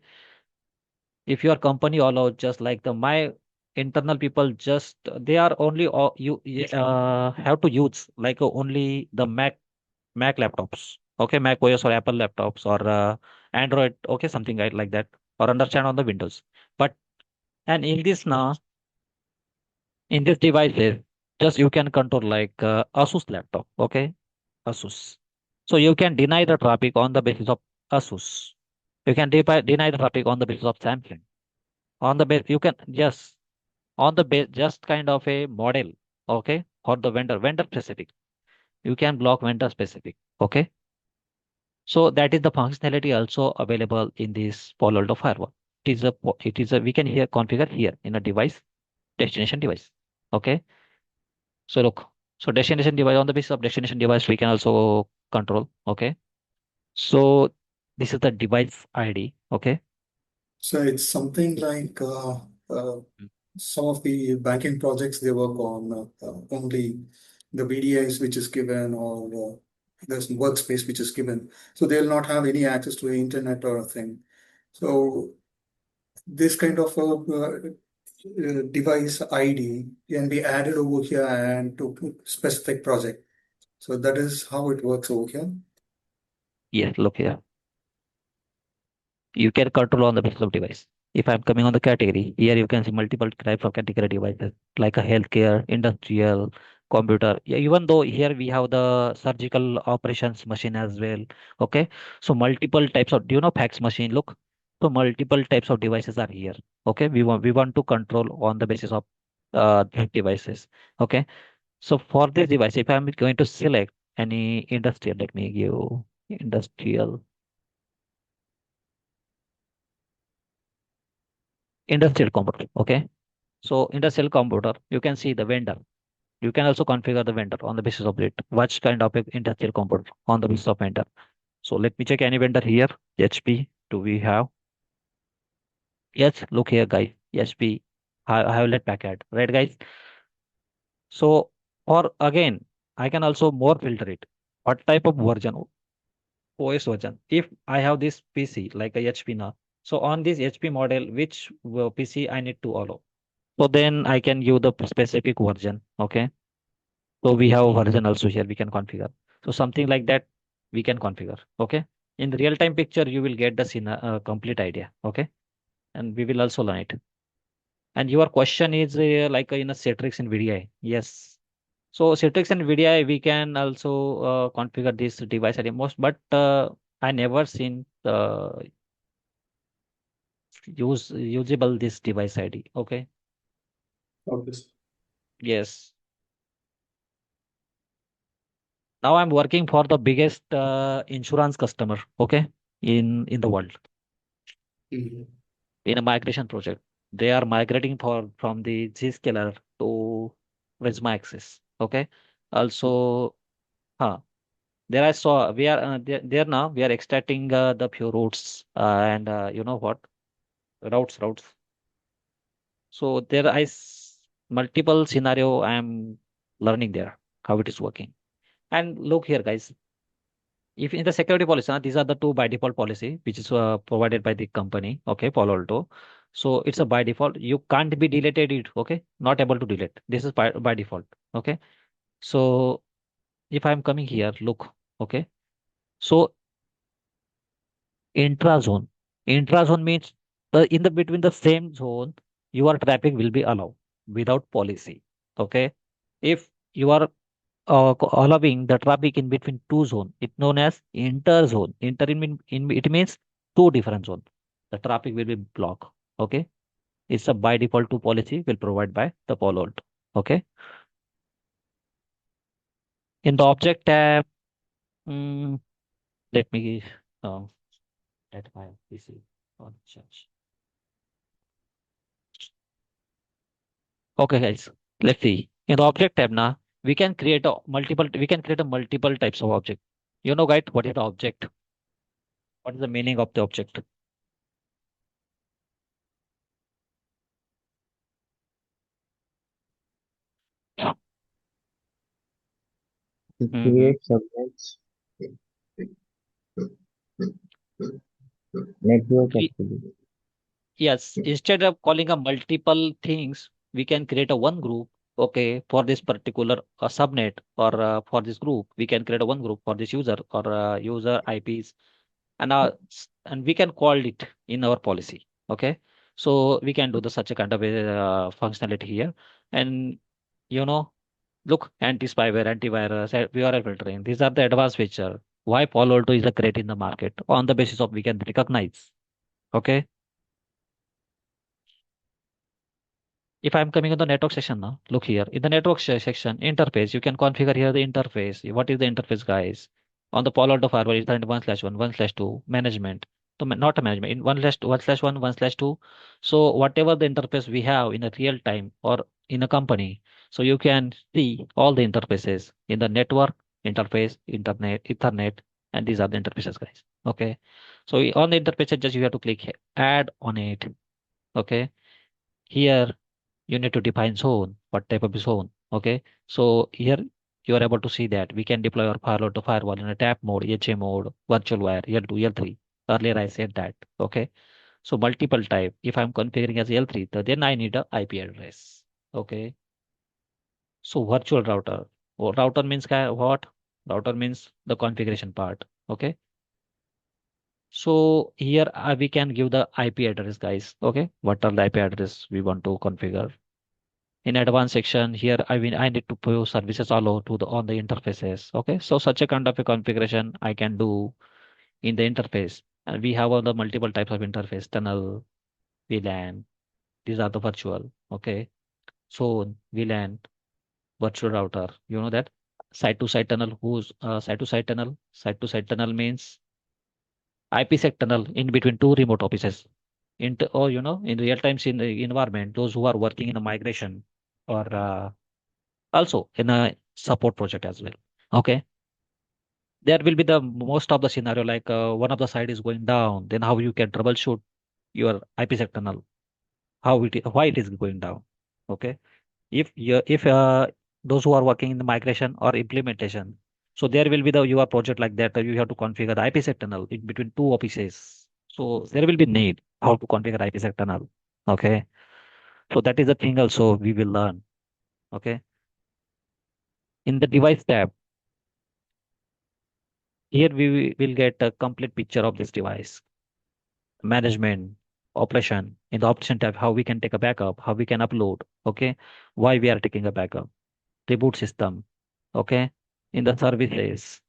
If your company allow just like the my internal people just they are only have to use like only the Mac laptops. Okay, Mac OS or Apple laptops or Android. Okay, something like that or understand on the Windows. But and in this now in this devices just you can control like Asus laptop. Okay, Asus. So you can deny the traffic on the basis of Asus. You can deny the traffic on the basis of Samsung. On the base, you can yes, on the base, just kind of a model. Okay, for the vendor specific. You can block vendor specific. Okay, so that is the functionality also available in this Palo Alto firewall. It is a we can here configure here in a device destination device. Okay, so look, so destination device on the basis of destination device we can also control. Okay, so this is the device ID. Okay. So it's something like some of the banking projects they work on only the VDIs which is given or there's workspace which is given. So they'll not have any access to the internet or a thing. So this kind of device ID can be added over here and to specific project. So that is how it works over here. Yes, look here. You can control on the basis of device. If I'm coming on the category, here you can see multiple types of category devices like a healthcare, industrial, computer. Yeah, even though here we have the surgical operations machine as well. Okay. So multiple types of, do you know fax machine? Look. So multiple types of devices are here. Okay. We want to control on the basis of these devices. Okay. So for this device, if I'm going to select any industrial, let me give industrial computer. Okay. So industrial computer, you can see the vendor. You can also configure the vendor on the basis of it. Which kind of a industrial computer on the basis of vendor. So let me check any vendor here. HP. Do we have? Yes. Look here, guys. HP. I have let packet. Right, guys. So or again, I can also more filter it. What type of version? OS version. If I have this PC like a HP now. So on this HP model, which PC I need to allow? So then I can give the specific version. Okay. So we have a version also here we can configure. So something like that we can configure. Okay. In the real time picture, you will get the complete idea. Okay. And we will also learn it. And your question is like in a Citrix and VDI. Yes. So Citrix and VDI, we can also configure this device ID most, but I never seen usable this device ID. Okay. Obviously. Yes. Now I'm working for the biggest insurance customer, okay, in the world Mhm. in a migration project. They are migrating from the Zscaler to Prisma Access. Okay. Also, huh, there I saw we are there now. We are extracting the few routes and you know what routes. So there multiple scenario I am learning there how it is working. And look here, guys. If in the security policy, these are the two by default policy which is provided by the company. Okay, Palo Alto. So it's a by default. You can't be deleted it. Okay, not able to delete. This is by default. Okay. So if I'm coming here, look. Okay. So intrazone. Intrazone means in the between the same zone, your traffic will be allowed without policy. Okay. If you are allowing the traffic in between two zones. It's known as interzone. It means two different zones. The traffic will be blocked. Okay, it's a by default two policy will provide by the Palo Alto. Okay, in the object tab, mm, let me uh, let my PC on charge. Okay, guys, let's see. In the object tab now, we can create a multiple types of object. You know, guys, what is the object? What is the meaning of the object? It Mm-hmm. creates subnets network actually. Yes, instead of calling a multiple things, we can create a one group. Okay, for this particular subnet or for this group, we can create a one group for this user or user IPs, and we can call it in our policy. Okay, so we can do the such a kind of functionality here, and you know, look, anti-spyware, antivirus, URL filtering. These are the advanced feature. Why Palo Alto is a great in the market on the basis of we can recognize. Okay. If I'm coming in the network section now, look here in the network section interface, you can configure here the interface. What is the interface, guys? On the Palo Alto firewall, it's the 1/1/1/2 management. So not a management in 1/1/1 1/2. So whatever the interface we have in a real time or in a company, so you can see all the interfaces in the network interface, internet, Ethernet, and these are the interfaces, guys. Okay. So on the interfaces, just you have to click here, add on it. Okay. Here you need to define zone, what type of zone. Okay. So here you are able to see that we can deploy our firewall to firewall in a tap mode, HA mode, virtual wire, L2, L3. Earlier I said that. Okay. So multiple type. If I'm configuring as L3, then I need a IP address. Okay. So virtual router. Router means what? Router means the configuration part. Okay. So here we can give the IP address, guys. Okay. What are the IP address we want to configure? In advanced section here I need to put services allow to the on the interfaces. Okay, so such a kind of a configuration I can do in the interface, and we have all the multiple types of interface: tunnel, VLAN. These are the virtual. Okay, so VLAN, virtual router, you know that. Site to site tunnel, who's site to site tunnel means IPsec tunnel in between two remote offices. Or in real times in the environment, those who are working in a migration or also in a support project as well. Okay, there will be the most of the scenario like one of the side is going down, then how you can troubleshoot your IPsec tunnel, why it is going down. Okay, if those who are working in the migration or implementation, so there will be the your project like that, you have to configure the IPsec tunnel in between two offices, so there will be need how to configure IPsec tunnel. Okay, so that is the thing also we will learn. Okay, in the device tab, here we will get a complete picture of this device, management, operation. In the operation tab, how we can take a backup, how we can upload, okay, why we are taking a backup, reboot system, okay, in the services,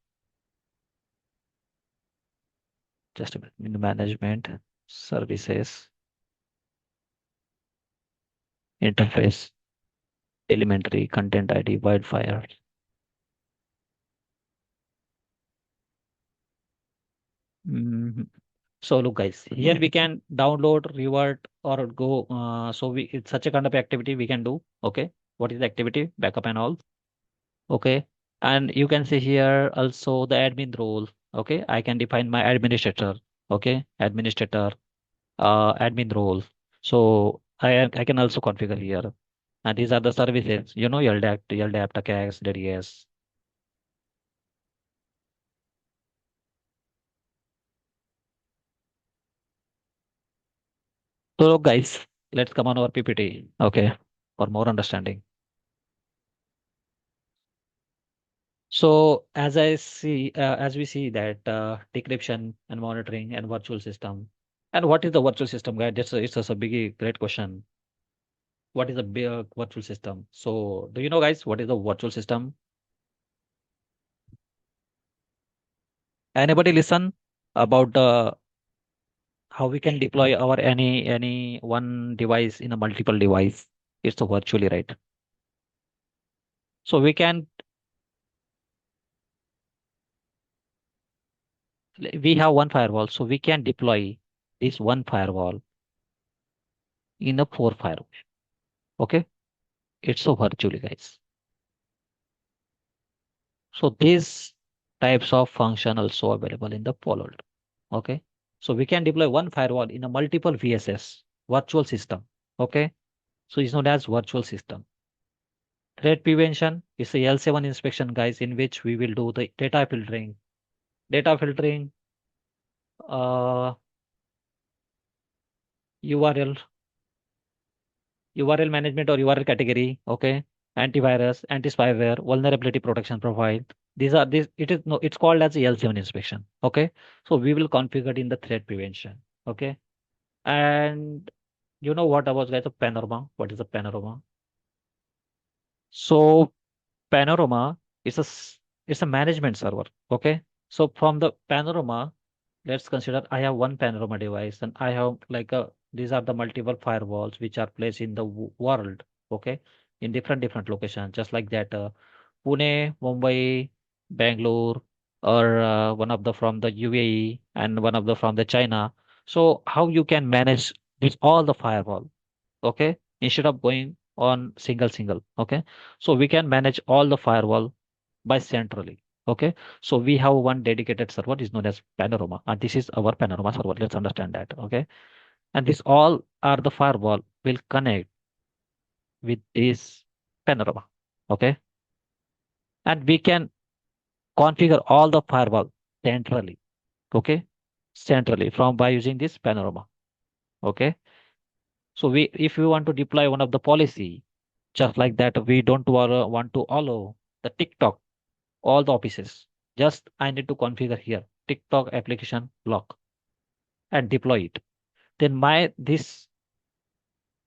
just a minute, in the management, services, interface, elementary, content ID, wildfire. Mhm. So look, guys, here we can download, revert, or go. So we it's such a kind of activity we can do. Okay, what is the activity? Backup and all. Okay, and you can see here also the admin role. Okay, I can define my administrator. Okay, administrator, admin role. So I can also configure here. And these are the services. You know, LDAP, LDAP, TACAX, DDS. So look, guys, let's come on our PPT. Okay, for more understanding. So as we see that decryption and monitoring and virtual system. And what is the virtual system, guys? It's just a big, great question. What is a big virtual system? So do you know, guys, what is the virtual system? Anybody listen about the how we can deploy our any one device in a multiple device? It's a virtually, right? So we have one firewall, so we can deploy this one firewall in a four firewall. Okay, it's so virtually, guys. So these types of function also available in the Palo Alto. Okay. So we can deploy one firewall in a multiple VSS virtual system. Okay. So it's known as virtual system. Threat prevention is a L7 inspection, guys, in which we will do the data filtering, uh, URL, URL management or URL category. Okay. Antivirus, anti-spyware, vulnerability protection profile. These are this. It is no. It's called as L7 inspection. Okay. So we will configure in the threat prevention. Okay. And you know what about, guys, a panorama? What is a panorama? So panorama is it's a management server. Okay. So from the panorama, let's consider I have one panorama device and I have like a these are the multiple firewalls which are placed in the world. Okay. In different locations, just like that. Pune, Mumbai, Bangalore, or one of the from the UAE and one of the from the China. So how you can manage this all the firewall, okay, instead of going on single, okay. So we can manage all the firewall by centrally, okay. So we have one dedicated server is known as Panorama, and this is our Panorama server. Let's understand that, okay. And this all are the firewall will connect with this Panorama, okay. And we can configure all the firewall centrally, okay, centrally from by using this Panorama, okay. So we if we want to deploy one of the policy, just like that, we don't want to allow the TikTok all the offices. Just I need to configure here TikTok application lock and deploy it. Then my this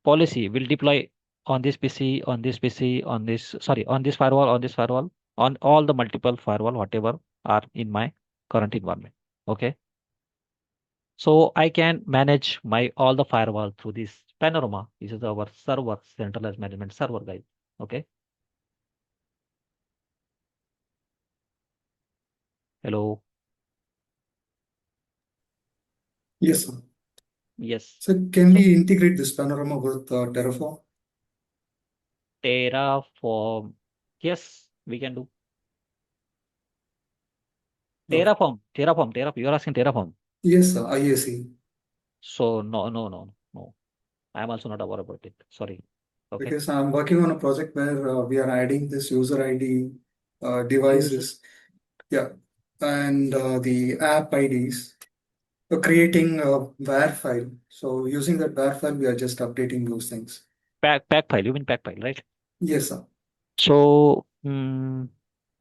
policy will deploy on this PC, on this PC, on this sorry, on this firewall, on all the multiple firewall, whatever are in my current environment. Okay. So I can manage my all the firewall through this Panorama. This is our server, centralized management server, guys. Okay. Hello. Yes, sir. Yes. So can So we integrate this panorama with Terraform? Terraform. Yes, we can do Okay. Terraform. You're asking Terraform. Yes, sir. IAC. So no. I'm also not aware about it. Sorry. Okay. Because I'm working on a project where we are adding this user ID User. devices. Yeah. And the app IDs. We're creating a WAR file. So using that WAR file, we are just updating those things. Pack file. You mean pack file, right? Yes, sir. So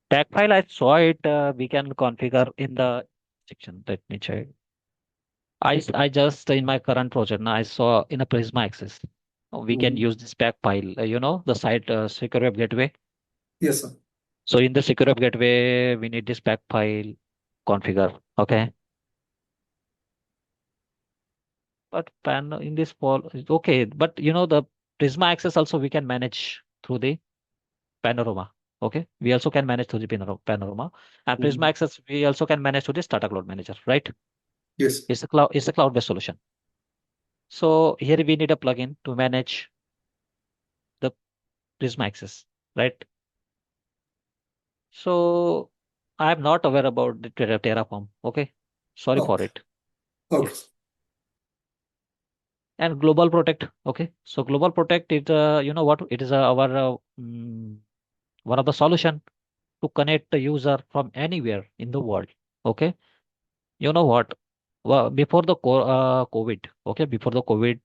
pack file, I saw it. We can configure in the section. Let me check. I just in my current project now I saw in a Prisma access. We can Mhm. use this pack file. The site secure web gateway. Yes, sir. So in the secure web gateway, we need this pack file configure. Okay. But pan in this poll, okay. But the Prisma access also we can manage through the Panorama. Okay, we also can manage through the Panorama, and Prisma Access we also can manage through the Stata Cloud Manager, right? Yes. It's a cloud-based solution. So here we need a plugin to manage the Prisma Access, right? So I'm not aware about the Terraform. Okay, sorry for Okay. it. Okay. Yes. And Global Protect. Okay, so Global Protect is you know what? It is our one of the solution to connect the user from anywhere in the world. Okay, you know what? Well, before the COVID, okay, before the COVID,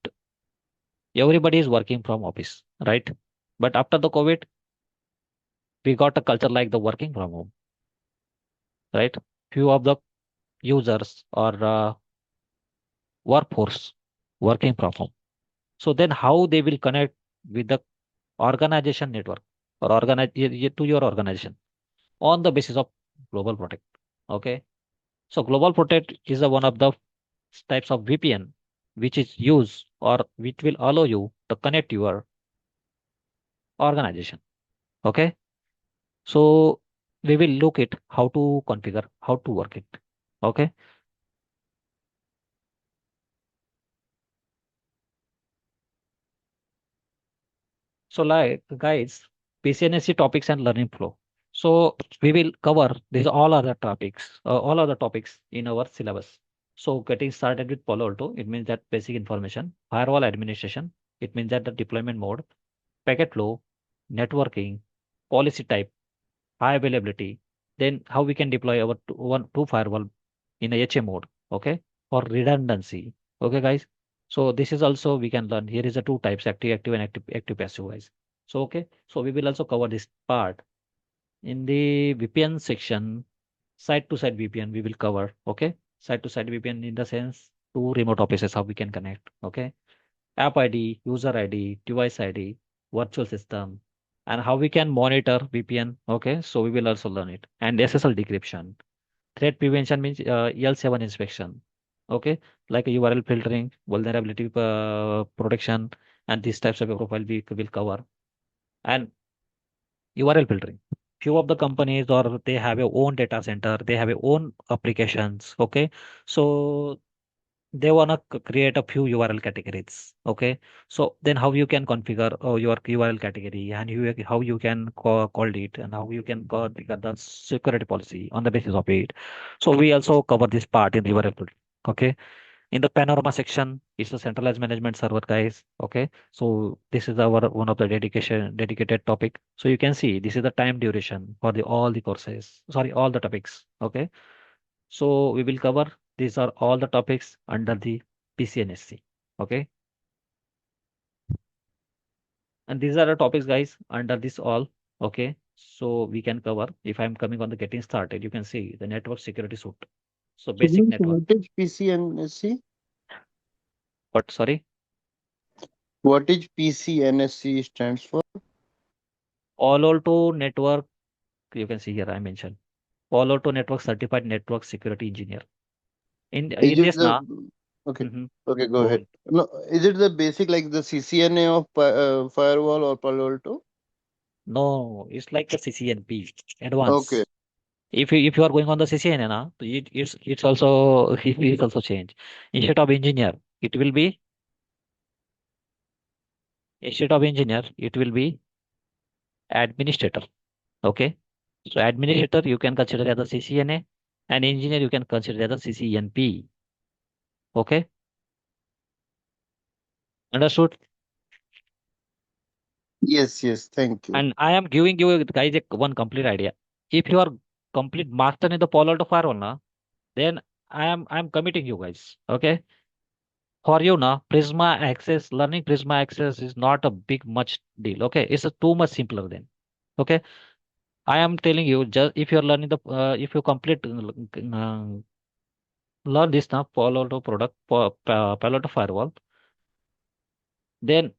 everybody is working from office, right? But after the COVID, we got a culture like the working from home, right? Few of the users or workforce working from home. So then how they will connect with the organization network or organize to your organization on the basis of Global Protect. Okay. So Global Protect is one of the types of VPN which is used or which will allow you to connect your organization. Okay. So we will look at how to configure, how to work it. Okay. So like guys, PCNSC topics and learning flow. So we will cover these all other topics in our syllabus. So getting started with Palo Alto, it means that basic information, firewall administration, it means that the deployment mode, packet flow, networking, policy type, high availability, then how we can deploy our two firewall in a HA mode, okay, for redundancy. Okay, guys. So this is also we can learn. Here is the two types, active and active passive guys. So okay, so we will also cover this part in the VPN section. Side to side VPN we will cover. Okay, side to side VPN in the sense two remote offices how we can connect. Okay, app ID, user ID, device ID, virtual system, and how we can monitor VPN. Okay, so we will also learn it. And SSL decryption. Threat prevention means L7 inspection. Okay, like URL filtering, vulnerability protection, and these types of a profile we will cover. And URL filtering. Few of the companies or they have their own data center, they have their own applications. Okay, so they wanna create a few URL categories. Okay, so then how you can configure your URL category and how you can call it and how you can configure the security policy on the basis of it. So we also cover this part in the URL filtering. Okay, in the Panorama section, it's a centralized management server, guys. Okay, so this is our one of the dedicated topic. So you can see this is the time duration for the all the courses. Sorry, all the topics. Okay, so we will cover these are all the topics under the PCNSC. Okay, and these are the topics, guys, under this all. Okay, so we can cover. If I'm coming on the getting started, you can see the network security suite. So basic Subhash, network. what is PCNSC? But sorry, What is PCNSC stands for? Palo Alto network. You can see here I mentioned Palo Alto Network Certified Network Security Engineer. Is In it this the now, okay? hmm Okay, go go ahead. ahead. No, is it the basic like the CCNA of firewall or Palo Alto? No, it's like the CCNP Okay. advanced. If you are going on the CCNA now, it's also it also change. Instead of engineer, it will be instead of engineer, it will be administrator. Okay. So administrator you can consider as a CCNA, and engineer you can consider as a CCNP. Okay. Understood? Yes, yes. Thank you. And I am giving you guys one complete idea. If you are complete master in the Palo Alto firewall now, then I'm committing you guys. Okay. For you now, Prisma Access, learning Prisma Access is not a big much deal. Okay. It's a too much simpler then. Okay. I am telling you, just if you're learning if you complete learn this now, Palo Alto product, Palo Alto firewall, then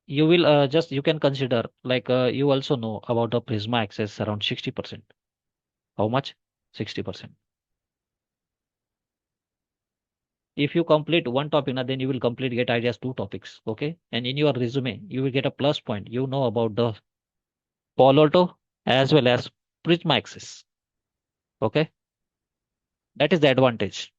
you will just you can consider like you also know about the Prisma Access around 60%. How much? 60%. If you complete one topic, now then you will complete get ideas two topics. Okay. And in your resume, you will get a plus point. You know about the Palo Alto as well as Prisma access. Okay, that is the advantage.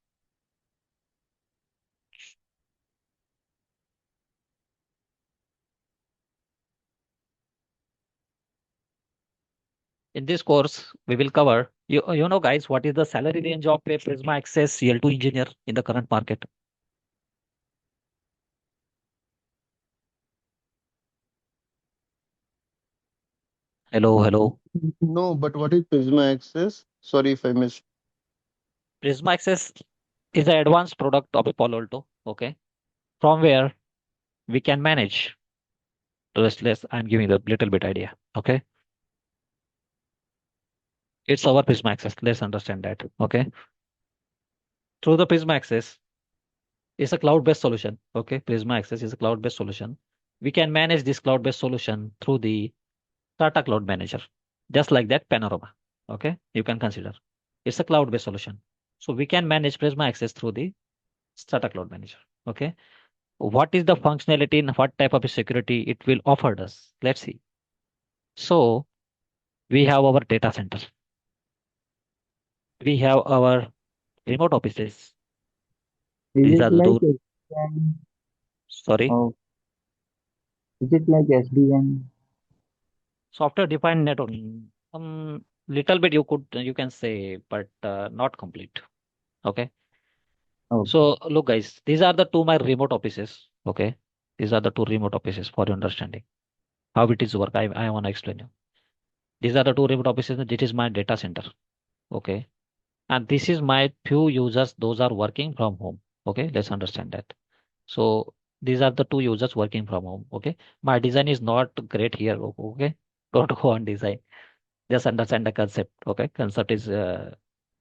In this course, we will cover, you know, guys, what is the salary range of a Prisma Access CL2 engineer in the current market? Hello, hello. No, but what is Prisma Access? Sorry if I missed. Prisma Access is the advanced product of a Palo Alto. Okay, from where we can manage. Let's I'm giving a little bit idea. Okay, it's our Prisma Access. Let's understand that. Okay, through the Prisma Access, it's a cloud-based solution. Okay, Prisma Access is a cloud-based solution. We can manage this cloud-based solution through the Tata Cloud Manager, just like that Panorama. Okay, you can consider it's a cloud-based solution. So we can manage Prisma Access through the Tata Cloud Manager. Okay, what is the functionality and what type of security it will offer us? Let's see. So we have our data center. We have our remote offices. Is These it are the like two. SDN Sorry, or is it like SDN? software defined network. Little bit you can say, but not complete. Okay. Oh, So look, guys, these are the two my remote offices. Okay, these are the two remote offices for your understanding how it is work. I want to explain you. These are the two remote offices. This is my data center. Okay, and this is my few users. Those are working from home. Okay, let's understand that. So these are the two users working from home. Okay, my design is not great here. Okay, don't go on design. Just understand the concept. Okay, concept is a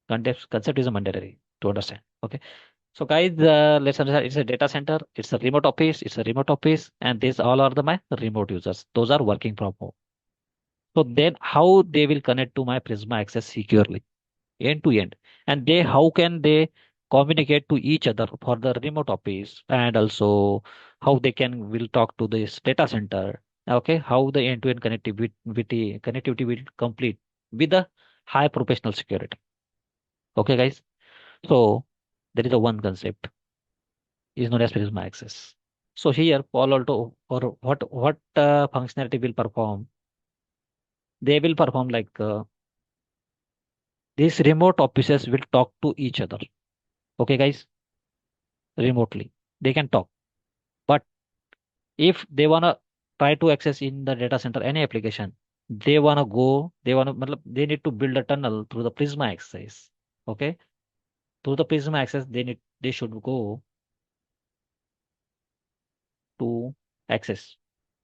mandatory to understand. Okay. So guys, let's understand it's a data center, it's a remote office, and these all are my remote users. Those are working from home. So then how they will connect to my Prisma Access securely, end to end, and how can they communicate to each other for the remote office, and also how they can will talk to this data center. Okay, how the end to end connectivity will complete with the high professional security. Okay, guys. So there is a one concept is known as Prisma Access. So here, Palo Alto or what functionality will perform? They will perform like these remote offices will talk to each other. Okay, guys, remotely they can talk. But if they wanna try to access in the data center any application, they need to build a tunnel through the Prisma Access. Okay, through the Prisma Access, they should go to access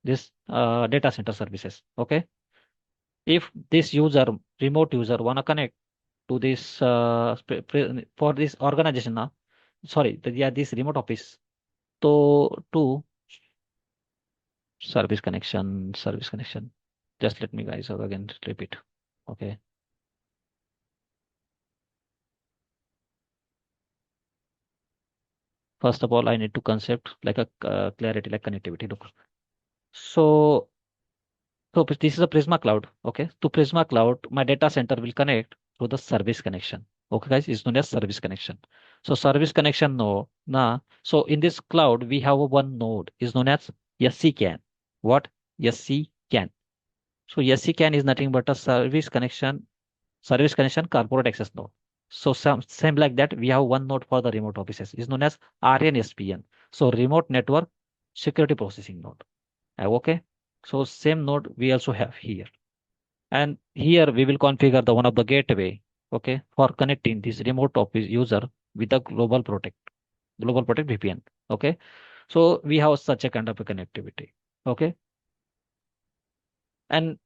this data center services. Okay, if this remote user wanna connect to this for this organization now, sorry, yeah, this remote office to service connection. Just let me guys again repeat. Okay, first of all, I need to concept like a clarity like connectivity. Look, so this is a Prisma Cloud. Okay. To Prisma Cloud, my data center will connect through the service connection. Okay, guys, it's known as service connection. So service connection node. Now, so in this cloud, we have one node is known as SCCAN. What? SCCAN. So SCCAN is nothing but a service connection corporate access node. So same like that, we have one node for the remote offices is known as RNSPN. So remote network security processing node. Okay. So same node we also have here. And here we will configure the one of the gateway, okay, for connecting this remote office user with the global protect VPN. Okay. So we have such a kind of a connectivity. Okay. And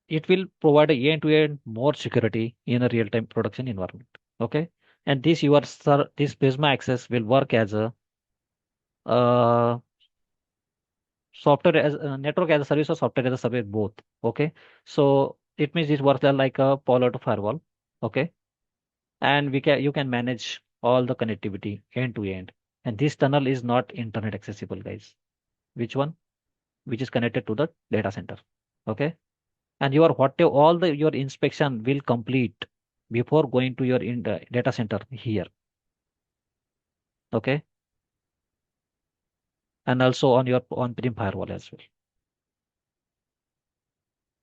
it will provide a end-to-end more security in a real-time production environment. Okay. And this Prisma access will work as a uh, software as network as a service or software as a service both. Okay, so it means it works like a Palo Alto firewall. Okay, and you can manage all the connectivity end to end. And this tunnel is not internet accessible, guys. Which one? Which is connected to the data center. Okay, and your whatever all the your inspection will complete before going to your data center here. Okay, and also on your on-prem firewall as well.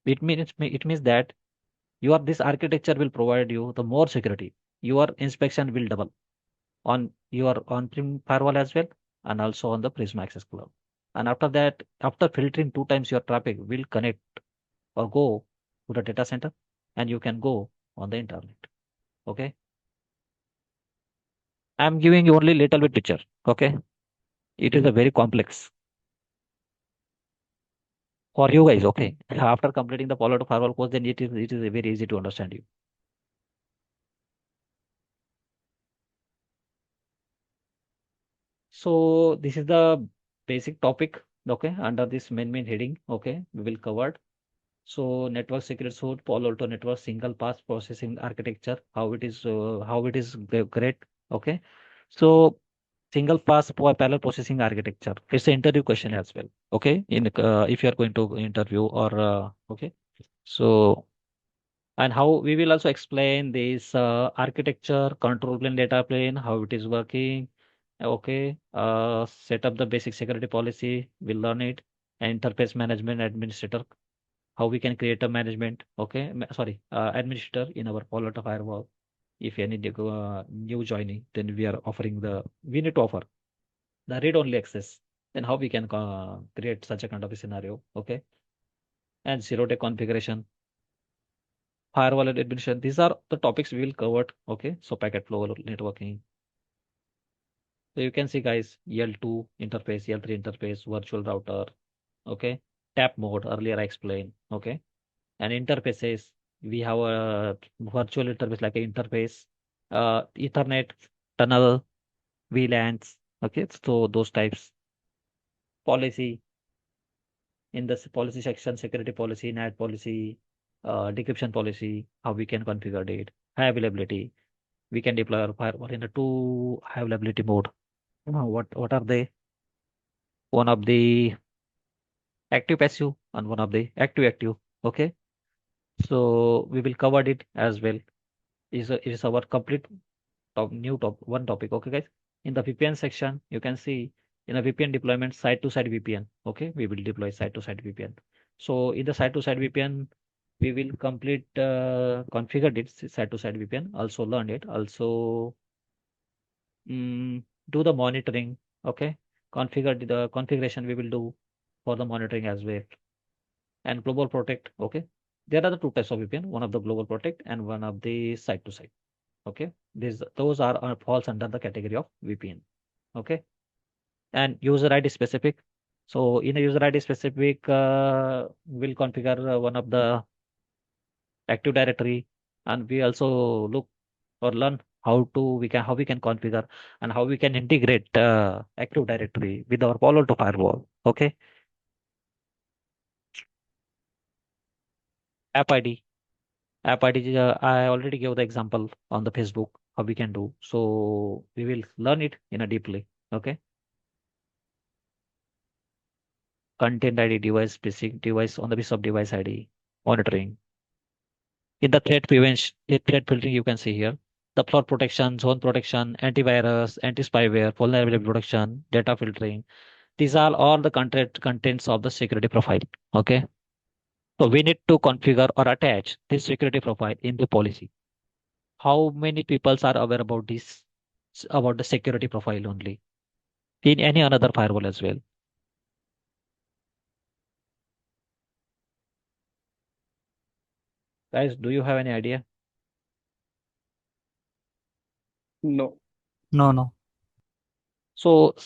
It means that your this architecture will provide you the more security. Your inspection will double on your on-prem firewall as well, and also on the Prisma Access Cloud. And after that, after filtering 2 times, your traffic will connect or go to the data center, and you can go on the internet. Okay, I'm giving you only little bit picture. Okay, it is a very complex for you guys. Okay, after completing the Palo Alto firewall course, then it is very easy to understand you. So this is the basic topic. Okay, under this main heading. Okay, we will cover. So network secret suite, Palo Alto network single pass processing architecture, how it is great. Okay, so single pass parallel processing architecture. It's an interview question as well. Okay, in if you are going to interview or okay, so and how we will also explain this architecture, control plane, data plane, how it is working. Okay, set up the basic security policy. We'll learn it. Interface management administrator, how we can create a management, okay, administrator in our Palo Alto firewall. If any new joining, then we need to offer the read only access. Then how we can create such a kind of a scenario, okay? And zero day configuration, firewall administration. These are the topics we will cover, okay? So packet flow networking. So you can see guys, L2 interface, L3 interface, virtual router, okay? Tap mode, earlier I explained, okay? And interfaces, we have a virtual interface like an interface, Ethernet, tunnel, VLANs. Okay, so those types. Policy, in the policy section, security policy, NAT policy, decryption policy, how we can configure it. High availability, we can deploy our firewall in a two high availability mode. What are they? One of the active passive and one of the active active. Okay, so we will cover it as well. Is our complete one topic. Okay, guys. In the VPN section, you can see in a VPN deployment, side to side VPN. Okay, we will deploy side to side VPN. So in the side to side VPN, we will complete configure it side to side VPN. Also learn it. Also do the monitoring. Okay, configure the configuration we will do for the monitoring as well. And global protect. Okay, there are the two types of VPN. One of the global protect and one of the side to side. Okay, those are falls under the category of VPN. Okay, and user ID specific. So in a user ID specific, we'll configure one of the Active Directory, and we also look or learn how we can configure and how we can integrate Active Directory with our Palo Alto firewall. Okay, App ID. App ID, I already gave the example on the Facebook how we can do. So we will learn it in a deeply. Okay. Content ID, device specific device on the basis of device ID, monitoring. In the threat prevention, threat filtering, you can see here the fraud protection, zone protection, antivirus, anti-spyware, vulnerability protection, data filtering. These are all the contents of the security profile. Okay. So we need to configure or attach this security profile in the policy. How many people are aware about this, about the security profile only in any another firewall as well? Guys, do you have any idea? No. No, no. So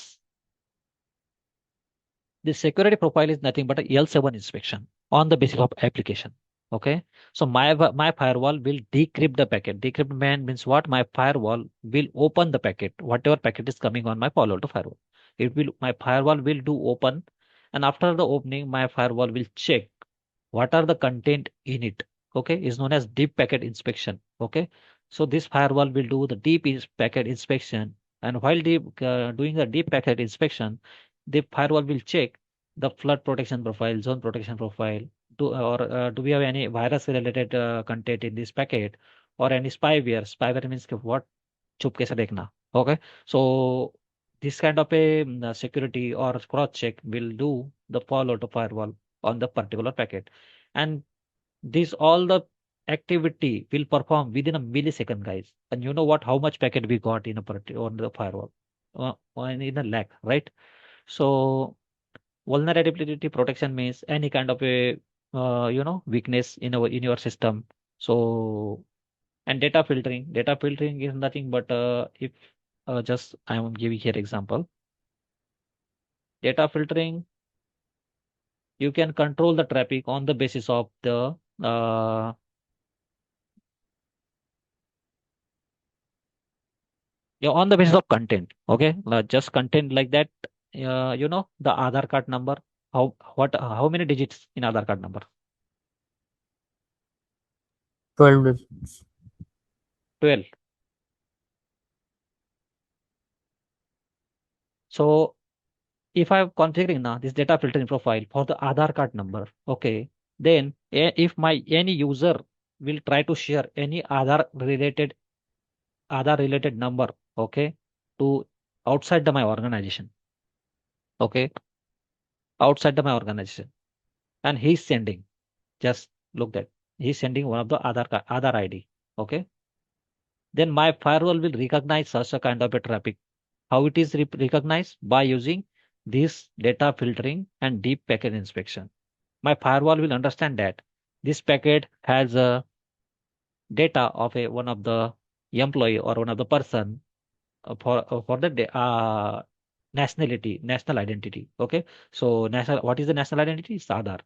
the security profile is nothing but a L7 inspection on the basis of application. Okay. So my firewall will decrypt the packet. Decrypt means what? My firewall will open the packet, whatever packet is coming on my Palo Alto firewall. My firewall will do open, and after the opening, my firewall will check what are the content in it. Okay, is known as deep packet inspection. Okay, so this firewall will do the packet inspection, and while doing the deep packet inspection, the firewall will check the flood protection profile, zone protection profile, do we have any virus related content in this packet or any spyware? Spyware means what? चुपके से देखना. Okay, so this kind of a security or cross check will do the Palo Alto firewall on the particular packet, and this all the activity will perform within a millisecond, guys. And you know what? How much packet we got in a on the firewall? In a lakh, right? So vulnerability protection means any kind of a weakness in your system. So, and data filtering is nothing but if just I am giving here example. Data filtering, you can control the traffic on the basis of the on the basis of content. Okay, just content like that. The Aadhaar card number. How many digits in Aadhaar card number? 12 digits. 12. So if I'm configuring now this data filtering profile for the Aadhaar card number, okay, then if any user will try to share any Aadhaar related number, okay, to outside my organization, okay, outside my organization, and he's sending, just look that he's sending one of the Aadhaar ID, okay, then my firewall will recognize such a kind of a traffic. How it is recognized? By using this data filtering and deep packet inspection. My firewall will understand that this packet has a data of one of the employee or one of the person for the national identity. Okay, so what is the national identity? It's Aadhaar.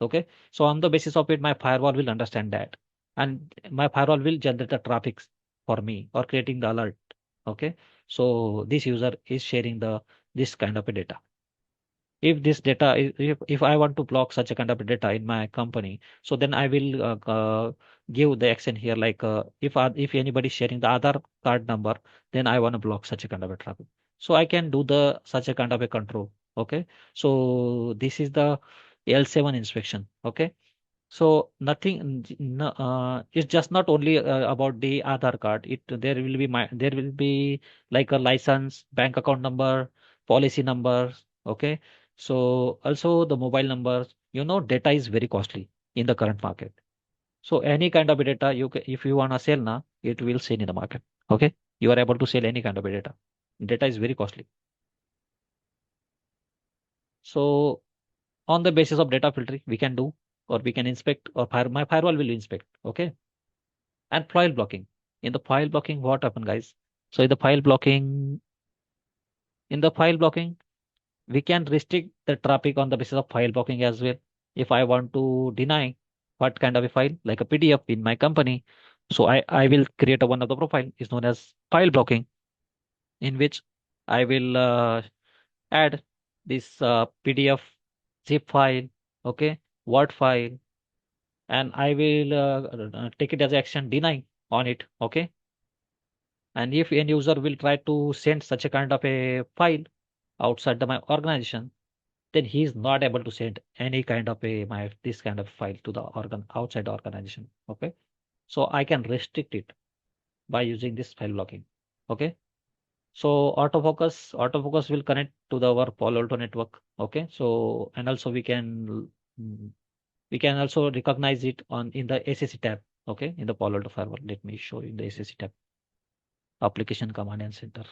Okay, so on the basis of it, my firewall will understand that, and my firewall will generate the traffic for me or creating the alert. Okay, so this user is sharing this kind of a data. If this data is, if I want to block such a kind of data in my company, so then I will give the action here, like if anybody is sharing the Aadhaar card number, then I want to block such a kind of a traffic. So I can do the such a kind of a control. Okay, so this is the L7 inspection. Okay, so nothing, it's just not only about the Aadhaar card. There will be like a license, bank account number, policy numbers. Okay, so also the mobile numbers. Data is very costly in the current market. So any kind of data if you wanna sell now, it will sell in the market. Okay, you are able to sell any kind of data. Data is very costly. So on the basis of data filtering, we can do, or we can inspect, or my firewall will inspect. Okay, and file blocking. In the file blocking, what happened, guys? So in the file blocking, we can restrict the traffic on the basis of file blocking as well. If I want to deny what kind of a file, like a PDF in my company, so I will create one of the profile is known as file blocking, in which I will add this PDF, zip file, okay, Word file, and I will take it as action deny on it. Okay, and if any user will try to send such a kind of a file outside my organization, then he is not able to send any kind of this kind of file to the outside the organization. Okay, so I can restrict it by using this file blocking. Okay, so autofocus will connect to our Palo Alto network. Okay, so and also we can also recognize it in the SAC tab. Okay, in the Palo Alto firewall. Let me show you the SAC tab. Application Command and Center.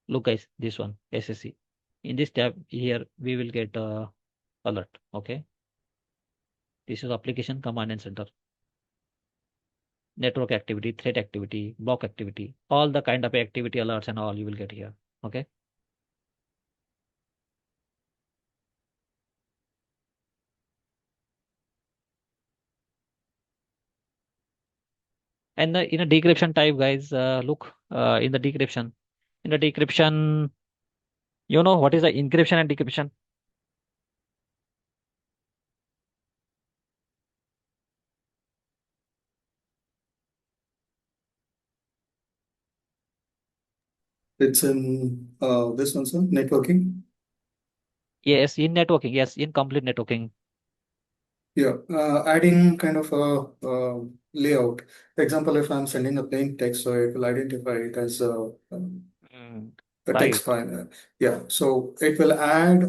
Look, guys, this one, SSC. In this tab here, we will get alert. Okay, this is Application Command and Center. Network activity, threat activity, block activity, all the kind of activity alerts and all you will get here. Okay, and in a decryption type, guys, look in the decryption. In the decryption, what is the encryption and decryption? It's in this one, sir, networking. Yes, in networking. Yes, in complete networking. Yeah, adding kind of a layout. For example, if I'm sending a plain text, so it will identify it as Mm, a text right. file. Yeah, so it will add.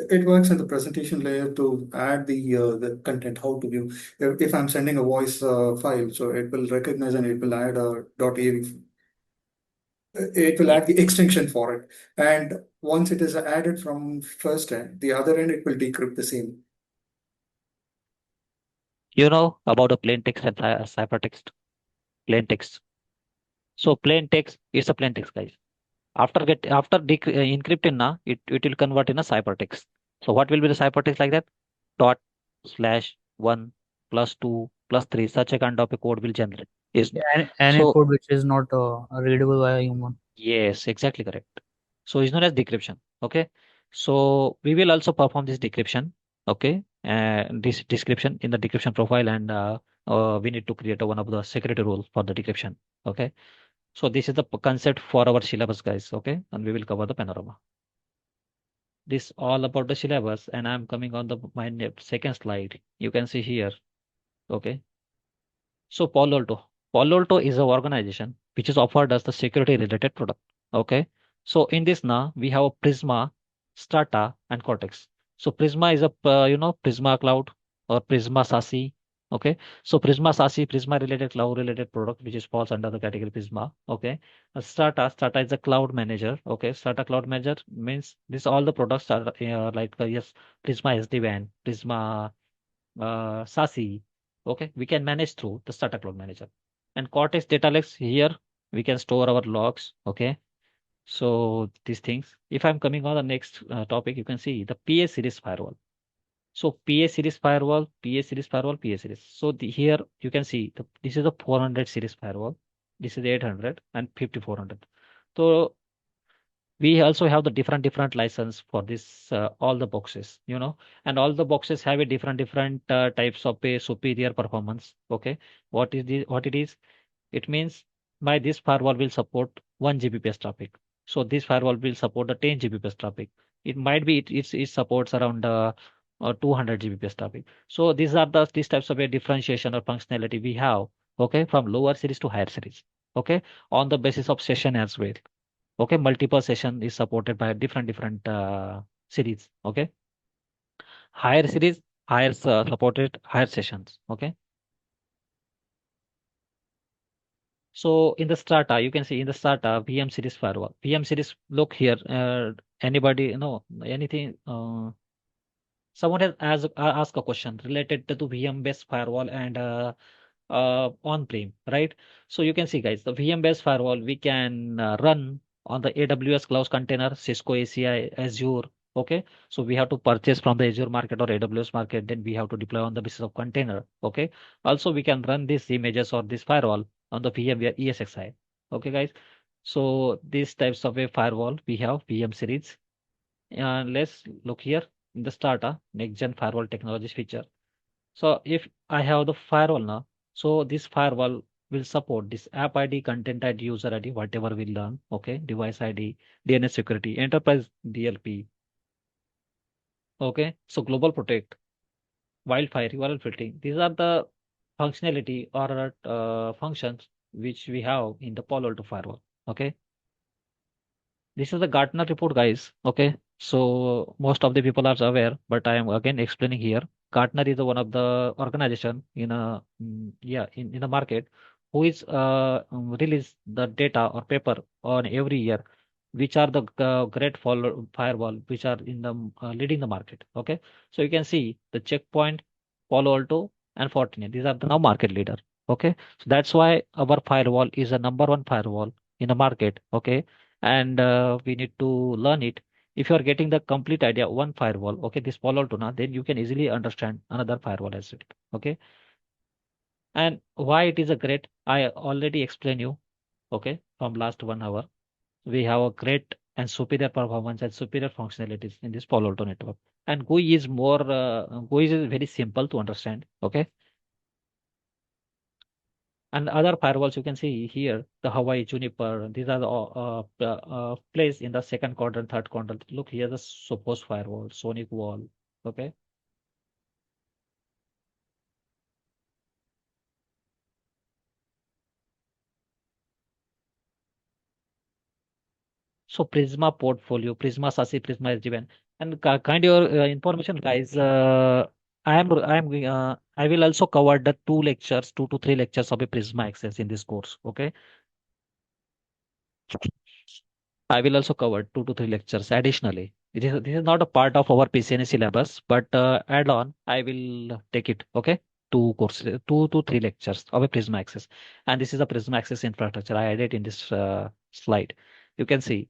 It works in the presentation layer to add the content, how to view. If I'm sending a voice file, so it will recognize and it will add a .av. It will Y- add the extension for it, and once it is added from first end, the other end it will decrypt the same. You know about the plain text and ciphertext. Plain text. So plain text is a plain text, guys. After encrypting na, it will convert in a ciphertext. So what will be the ciphertext like that? Dot slash one plus two plus three. Such a kind of a code will generate. Is Yeah, any so code which is not readable by a human. yes, exactly correct. So it's known as decryption. Okay. So we will also perform this decryption. Okay. This description in the decryption profile, and we need to create one of the security rules for the decryption. Okay. So this is the concept for our syllabus, guys. Okay. And we will cover the panorama. This all about the syllabus, and I'm coming on the second slide. You can see here. Okay. So Palo Alto. Palo Alto is an organization which is offered as the security related product. Okay. So in this now we have a Prisma, Strata, and Cortex. So Prisma is a Prisma Cloud or Prisma SASE. Okay. So Prisma SASE, Prisma related cloud related product which is falls under the category Prisma. Okay. Strata is a cloud manager. Okay. Strata cloud manager means this all the products are yes, Prisma SD-WAN, Prisma SASE. Okay, we can manage through the Stata Cloud Manager. And Cortex Data Lakes here, we can store our logs. Okay, so these things. If I'm coming on the next topic, you can see the PA series firewall. So PA series firewall, PA series firewall, PA series. So here you can see this is the 400 series firewall. This is 800 and 5400. So we also have the different license for this all the boxes, and all the boxes have a different types of a superior performance. Okay, what it is, it means by this firewall will support 1 Gbps traffic. So this firewall will support the 10 Gbps traffic. It might be it supports around 200 Gbps traffic. So these are these types of a differentiation or functionality we have. Okay, from lower series to higher series. Okay, on the basis of session as well. Okay, multiple session is supported by different series. Okay, higher series, higher supported higher sessions. Okay, so in the strata you can see in the strata VM series firewall, VM series. Look here, anybody anything, someone has asked a question related to the VM based firewall and on-prem, right? So you can see, guys, the VM-based firewall we can run on the AWS cloud container, Cisco ACI, Azure. Okay, so we have to purchase from the Azure market or AWS market, then we have to deploy on the basis of container. Okay, also we can run these images or this firewall on the VMware ESXi. Okay, guys. So these types of a firewall we have VM series. Let's look here in the starter NextGen firewall technologies feature. So if I have the firewall now, so this firewall will support this app ID, content ID, user ID, whatever we learn. Okay, device ID, DNS security, enterprise DLP. Okay, so global protect, wildfire, URL filtering. These are the functionality or functions which we have in the Palo Alto firewall. Okay. This is the Gartner report, guys. Okay. So most of the people are aware, but I am again explaining here. Gartner is one of the organization in a in the market who is release the data or paper on every year, which are the great firewall which are in the leading the market. Okay. So you can see the Checkpoint, Palo Alto, and Fortinet. These are the now market leader. Okay. So that's why our firewall is a number one firewall in the market. Okay, and we need to learn it. If you are getting the complete idea, one firewall, okay, this Palo Alto, then you can easily understand another firewall as well. Okay, and why it is a great, I already explained you. Okay, from last 1 hour, we have a great and superior performance and superior functionalities in this Palo Alto network. And GUI is GUI is very simple to understand. Okay, And other firewalls you can see here, the Hawaii, Juniper, these are the placed in the second quadrant, third quadrant. Look here, the Sophos firewall, Sonic wall. Okay. So Prisma portfolio, Prisma SASE, Prisma SDWAN, and kind your information, guys. I will also cover the 2 lectures, 2 to 3 lectures of a Prisma access in this course. Okay. I will also cover 2 to 3 lectures additionally. This is not a part of our PCNA syllabus, but add on, I will take it. Okay, 2 to 3 lectures of a Prisma Access, and this is a Prisma Access infrastructure. I added in this slide. You can see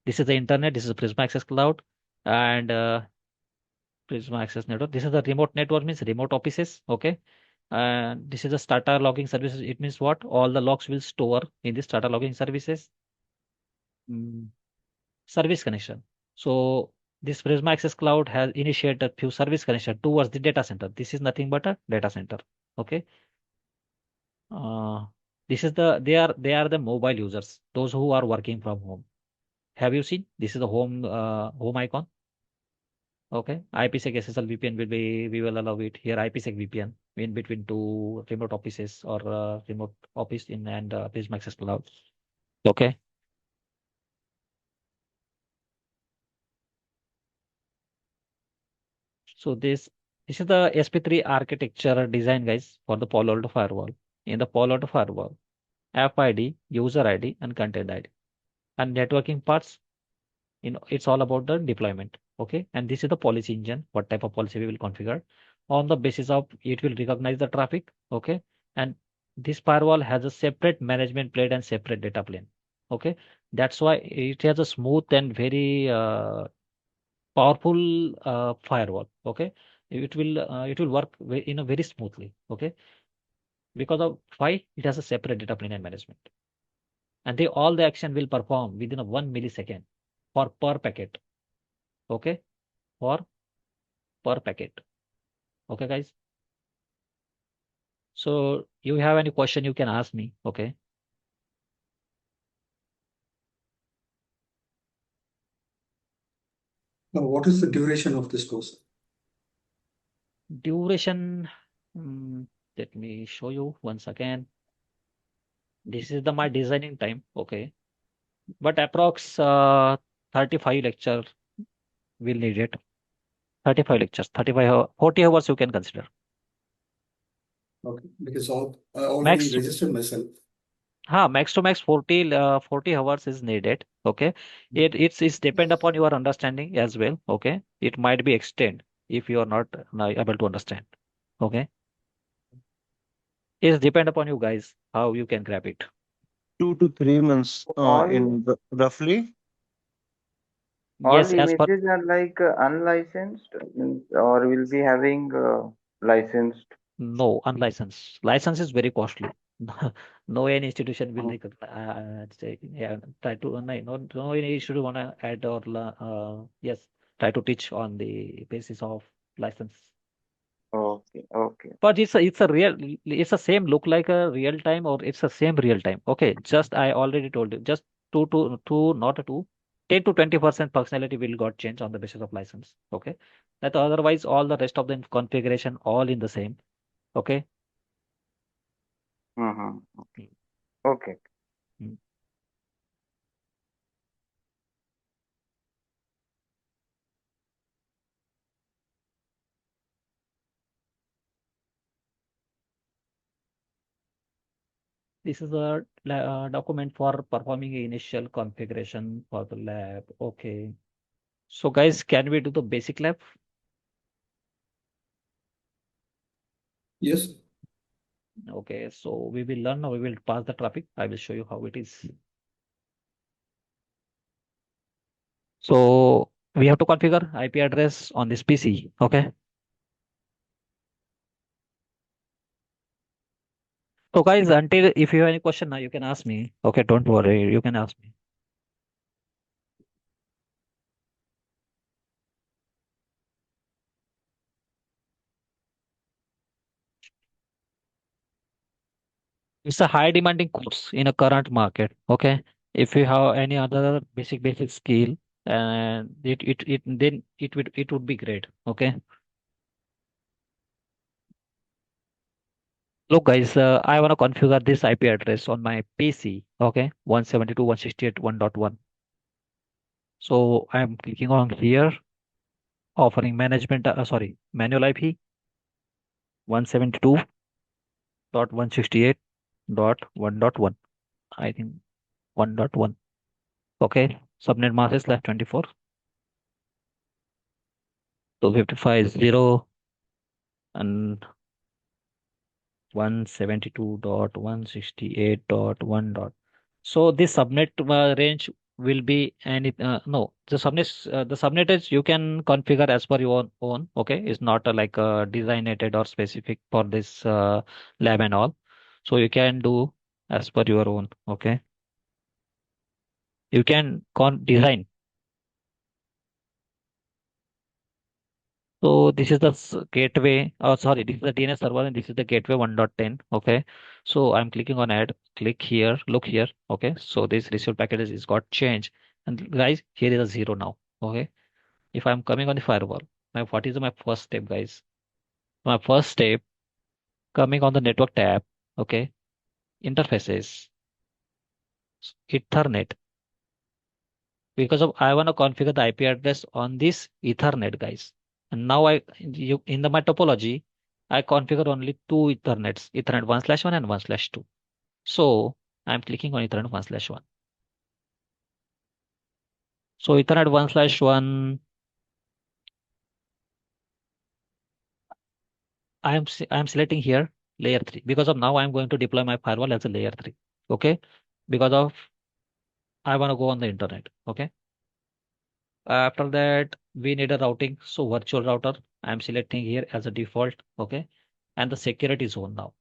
this is the internet. This is a Prisma Access cloud, and Prisma Access network. This is the remote network, means remote offices. Okay, and this is the starter logging services. It means what? All the logs will store in the starter logging services. Mm, Service connection. So this Prisma Access Cloud has initiated few service connection towards the data center. This is nothing but a data center. Okay. Uh, this is they are the mobile users, those who are working from home. Have you seen? This is the home icon. Okay. IPsec SSL VPN we will allow it here. IPsec VPN in between two remote offices or remote office in and Prisma Access Cloud. Okay. So this is the SP3 architecture design, guys, for the Palo Alto Firewall. In the Palo Alto Firewall, app ID, user ID, and content ID. And networking parts, it's all about the deployment. Okay. And this is the policy engine, what type of policy we will configure. On the basis of it will recognize the traffic. Okay. And this firewall has a separate management plane and separate data plane. Okay. That's why it has a smooth and very powerful firewall. Okay, it will work in a very smoothly. Okay, because of why it has a separate data plane and management, and all the action will perform within a 1 millisecond for per packet. Okay, for per packet. Okay, guys. So you have any question you can ask me. Okay. Now, what is the duration of this course? Duration. Let me show you once again. This is my designing time. Okay, but approx 35 lecture will need it. 35 lectures, 40 hours you can consider. Okay, because I already Max, registered myself. max to max 40 hours is needed. Okay. It's depend upon your understanding as well. Okay. It might be extend if you are not able to understand. Okay. It's depend upon you guys how you can grab it. 2 to 3 months All in roughly. all Yes, as per images are like unlicensed or will be having licensed. no unlicensed. License is very costly. No any institution will Oh, say, yeah, try to no any institution wanna add or yes, try to teach on the basis of license. okay, okay. But it's a same look like a real time or it's a same real time. Okay, just I already told you, just two not a two, 10 to 20% functionality will got changed on the basis of license. Okay, that otherwise all the rest of the configuration all in the same. Okay. Mm-hmm. Mm, Okay. mm. This is a document for performing initial configuration for the lab. Okay. So guys, can we do the basic lab? Yes. Okay, so we will learn, we will pass the traffic. I will show you how it is. So we have to configure IP address on this PC. Okay. So guys, until if you have any question now, you can ask me. Okay, don't worry, you can ask me. It's a high demanding course in a current market. Okay. If you have any other basic skill, and it then it would be great. Okay. Look, guys, I want to configure this IP address on my PC. Okay. 172.168.1.1. So I'm clicking on here, offering management, sorry, manual IP 172.168.1.1. I think 1.1. Okay. Subnet mask is left 24. 255.0 and 172.168.1 dot. So this subnet range will be any no, the subnet is you can configure as per your own. Okay, it's not like designated or specific for this lab and all. So you can do as per your own. Okay, you can design. So this is the gateway. Oh, sorry, this is the DNS server and this is the gateway 1.10. Okay. So I'm clicking on add. Click here. Look here. Okay. So this received packet is got changed. And guys, here is a zero now. Okay. If I'm coming on the firewall, now what is my first step, guys? My first step coming on the network tab. Okay. Interfaces. Ethernet. Because of I want to configure the IP address on this Ethernet, guys. And now in my topology, I configure only two Ethernets, Ethernet 1/1 and 1/2. So I'm clicking on Ethernet 1/1. So Ethernet 1/1, I'm selecting here layer 3 because of now I'm going to deploy my firewall as a layer 3. Okay, because of I want to go on the internet. Okay. After that, we need a routing. So virtual router, I'm selecting here as a default. Okay. And the security zone now.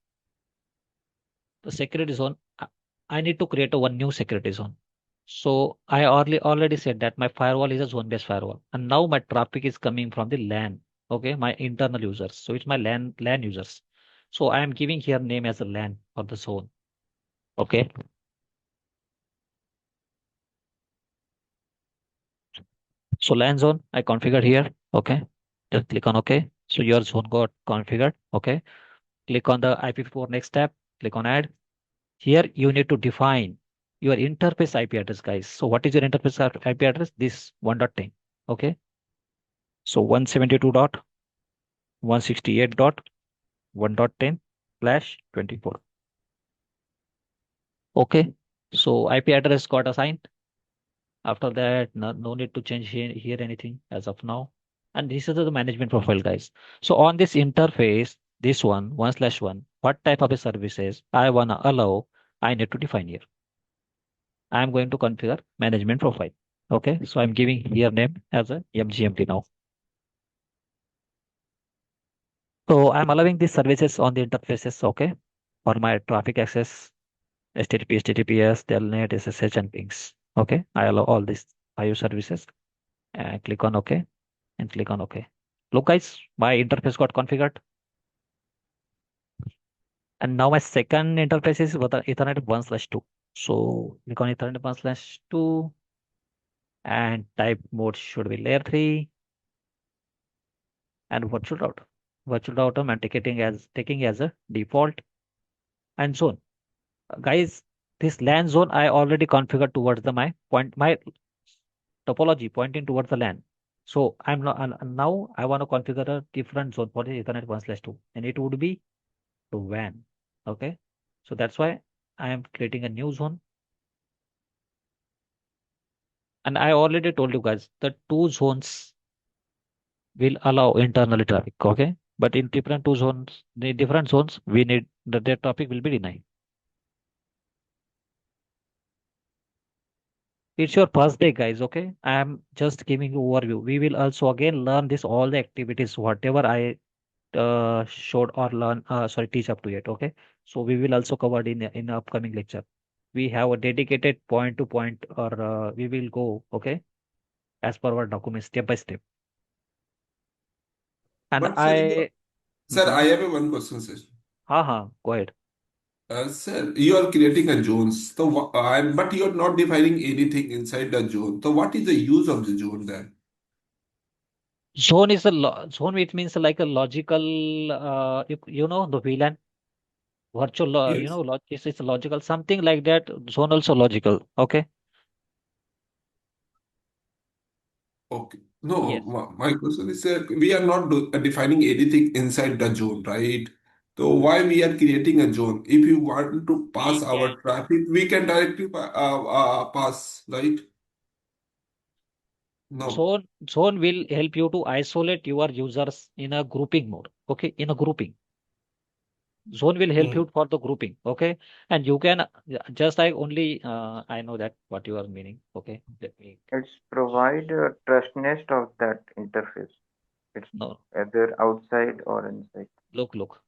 The security zone, I need to create a one new security zone. So I already said that my firewall is a zone-based firewall. And now my traffic is coming from the LAN. Okay. My internal users. So it's my LAN users. So I am giving here name as a LAN for the zone. Okay. So LAN zone, I configured here. Okay. Just click on OK. So your zone got configured. Okay. Click on the IP4 next tab. Click on add. Here you need to define your interface IP address, guys. So what is your interface IP address? This 1.10. Okay. So 172.168.1.10/24. Okay. So IP address got assigned. After that, no need to change here anything as of now. And this is the management profile, guys. So on this interface, this 1/1, what type of a services I wanna allow, I need to define here. I'm going to configure management profile. Okay, so I'm giving here name as a MGMT now. So I'm allowing these services on the interfaces. Okay, for my traffic access, HTTP, HTTPS, Telnet, SSH, and pings. Okay, I allow all these 5 services. And click on OK and click on OK. Look, guys, my interface got configured. And now my second interface is with the Ethernet 1/2. So click on Ethernet 1/2 and type mode should be layer 3 and virtual router. Virtual router I'm taking as a default and zone. Guys, this LAN zone I already configured towards my topology pointing towards the LAN. So I'm not now I want to configure a different zone for the Ethernet 1/2 and it would be to WAN. Okay. So that's why I am creating a new zone. And I already told you guys the two zones will allow internal traffic. Okay. But in the different zones, we need that their traffic will be denied. It's your first day, guys. Okay. I am just giving you overview. We will also again learn this all the activities, whatever I showed or teach up to it. Okay. So we will also cover in the upcoming lecture. We have a dedicated point to point or we will go. Okay. As per our document step by step. And But sir, I, sir, Mhm. I have a one question, sir. Go ahead. Sir, you are creating a zone. So, but you are not defining anything inside the zone. So, what is the use of the zone then? Zone is zone. It means like a logical. You know the VLAN virtual. Yes. It's logical something like that. Zone also logical. Okay. Okay. No, Yes. my question is, we are not defining anything inside the zone, right? So why we are creating a zone? If you want to pass We can. our traffic, we can directly pass, right? No. Zone will help you to isolate your users in a grouping mode. Okay, in a grouping. Zone will help Hmm. you for the grouping. Okay, and you can just I only I know that what you are meaning. Okay, let me It's provide a trust nest of that interface. It's no either outside or inside. look.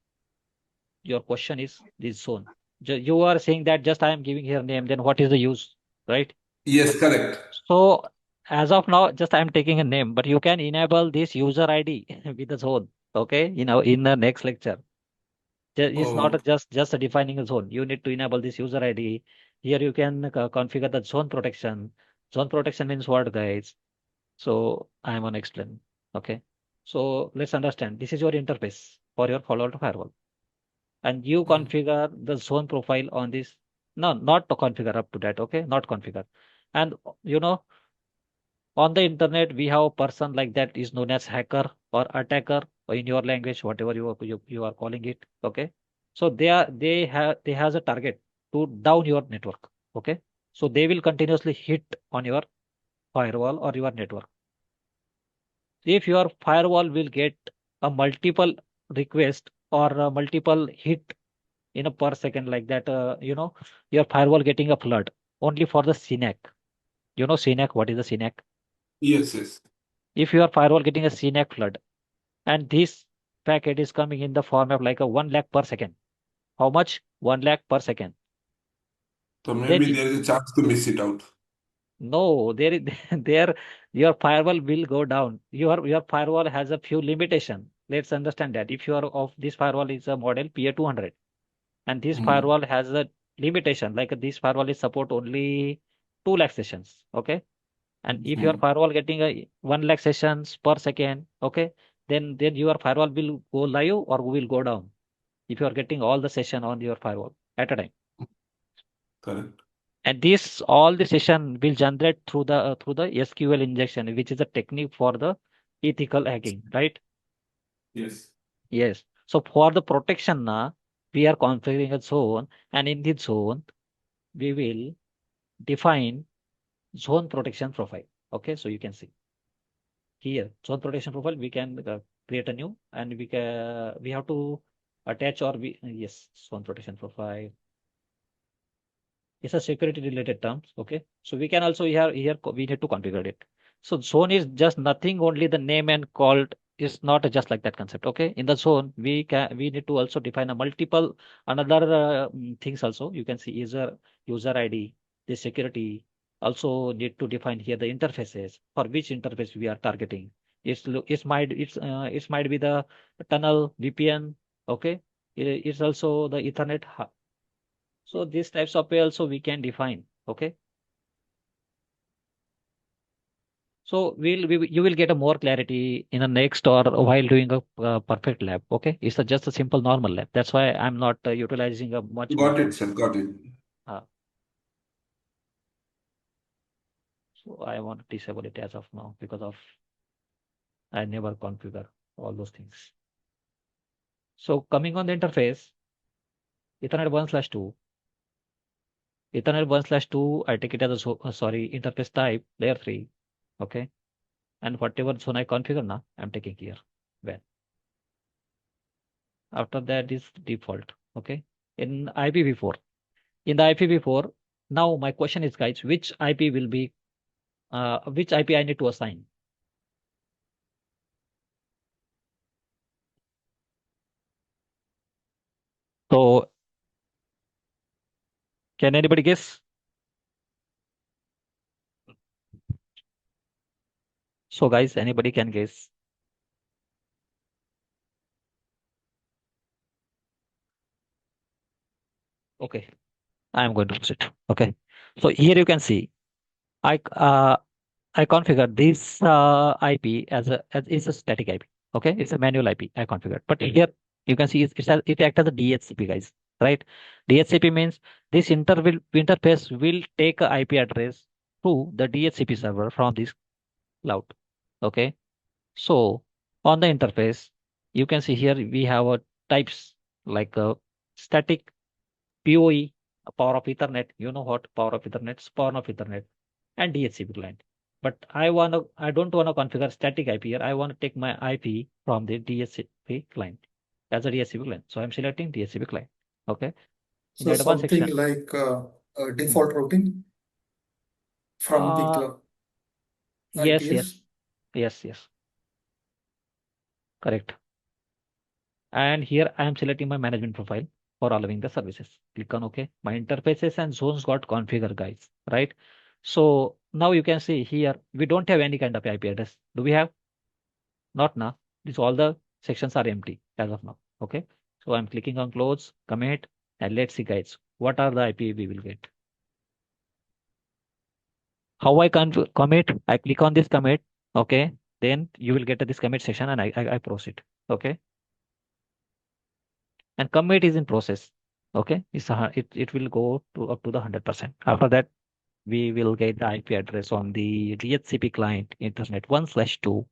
Your question is this zone. You are saying that just I am giving here name. Then what is the use, right? Yes, correct. So as of now, just I am taking a name, but you can enable this user ID with the zone. Okay, in the next lecture. It's not Oh, just defining a zone. You need to enable this user ID. Here you can configure the zone protection. Zone protection means what, guys? So I'm gonna explain. Okay. So let's understand. This is your interface for your Palo Alto firewall, and you hmm. configure the zone profile on this. No, not to configure up to that. Okay, not configure. And you know, on the internet, we have a person like that is known as hacker or attacker, or in your language, whatever you are calling it. Okay. So they has a target to down your network. Okay. So they will continuously hit on your firewall or your network. If your firewall will get a multiple request or a multiple hit in a per second like that, your firewall getting a flood only for the CNAC. You know CNAC, what is the CNAC? Yes, yes. If your firewall getting a CNAC flood, and this packet is coming in the form of like a 1 lakh per second. How much? 1 lakh per second. So Then maybe there is a chance to miss it out. no, there is there your firewall will go down. Your firewall has a few limitation. Let's understand that. If you are of this firewall is a model PA200, and this Hmm. firewall has a limitation, like this firewall is support only 2 lakh sessions. Okay. And if your Hmm. firewall getting a 1 lakh sessions per second, okay, then your firewall will go live or will go down if you are getting all the session on your firewall at a time. Correct. And this all the session will generate through the SQL injection, which is a technique for the ethical hacking, right? Yes. Yes. So for the protection now, we are configuring a zone, and in this zone, we will define zone protection profile. Okay, so you can see here zone protection profile. We can create a new, and we have to attach or we yes zone protection profile. It's a security related terms. Okay. So we can also we need to configure it. So zone is just nothing, only the name and called is not just like that concept. Okay. In the zone, we need to also define a multiple another things also. You can see user ID, the security. Also need to define here the interfaces for which interface we are targeting. It might be the tunnel VPN. Okay. It's also the Ethernet. So these types of way also we can define. Okay. So you will get a more clarity in the next or while doing a perfect lab. Okay. It's just a simple normal lab. That's why I'm not utilizing a much more Got it, function. sir. Got it. Uh, so I want to disable it as of now because of I never configure all those things. So coming on the interface, Ethernet 1/2. Ethernet 1/2, I take it as a interface type layer 3. Okay. And whatever zone I configure now, I'm taking here. When after that is default. Okay. In IPv4. In the IPv4, now my question is, guys, which IP will be which IP I need to assign? So can anybody guess? So guys, anybody can guess? Okay, I am going to proceed. Okay, so here you can see I configured this IP as is a static IP. Okay, it's a manual IP I configured. But here you can see it acts as a DHCP, guys. Right? DHCP means this interface will take a IP address to the DHCP server from this cloud. Okay, so on the interface you can see here we have a types like a static PoE, power of Ethernet. You know what power of Ethernet, spawn of Ethernet, and DHCP client. But I don't wanna configure static IP here. I want to take my IP from the DHCP client as a DHCP client. So I'm selecting DHCP client. Okay. In So advanced something section. like Hmm. default routing from the Yes, IPS. yes. Correct. And here I am selecting my management profile for allowing the services. Click on OK. My interfaces and zones got configured, guys. Right. So now you can see here we don't have any kind of IP address. Do we have? Not now. This all the sections are empty as of now. Okay. So I'm clicking on close, commit, and let's see, guys, what are the IP we will get. How I can commit? I click on this commit. Okay. Then you will get to this commit section and I proceed. Okay. And commit is in process. Okay. It will go to up to the 100%. After that, we will get the IP address on the DHCP client internet 1/2.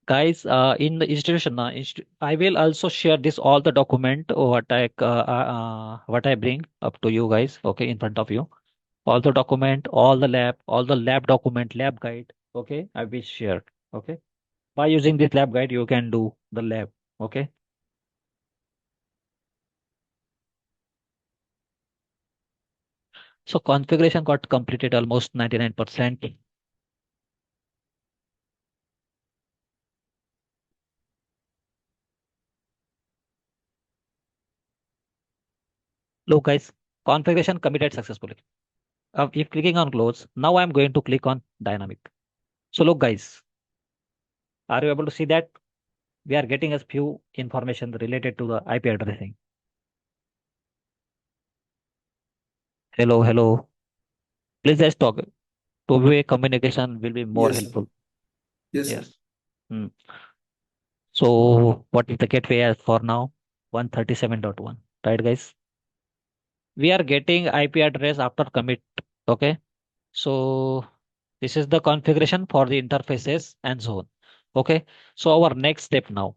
Guys, in the institution, I will also share this all the document what I bring up to you guys. Okay, in front of you, all the document, all the lab document, lab guide. Okay, I will share. Okay, by using this lab guide, you can do the lab. Okay. So configuration got completed almost 99%. Look, guys, configuration committed successfully. If clicking on close, now I'm going to click on dynamic. So look, guys, are you able to see that we are getting a few information related to the IP addressing? Hello. Please just talk. Two-way communication will be more Yes, sir. helpful. Yes, sir. Yes. Hmm. So what is the gateway as for now? 137.1. Right, guys? We are getting IP address after commit. Okay. So this is the configuration for the interfaces and so on. Okay. So our next step now.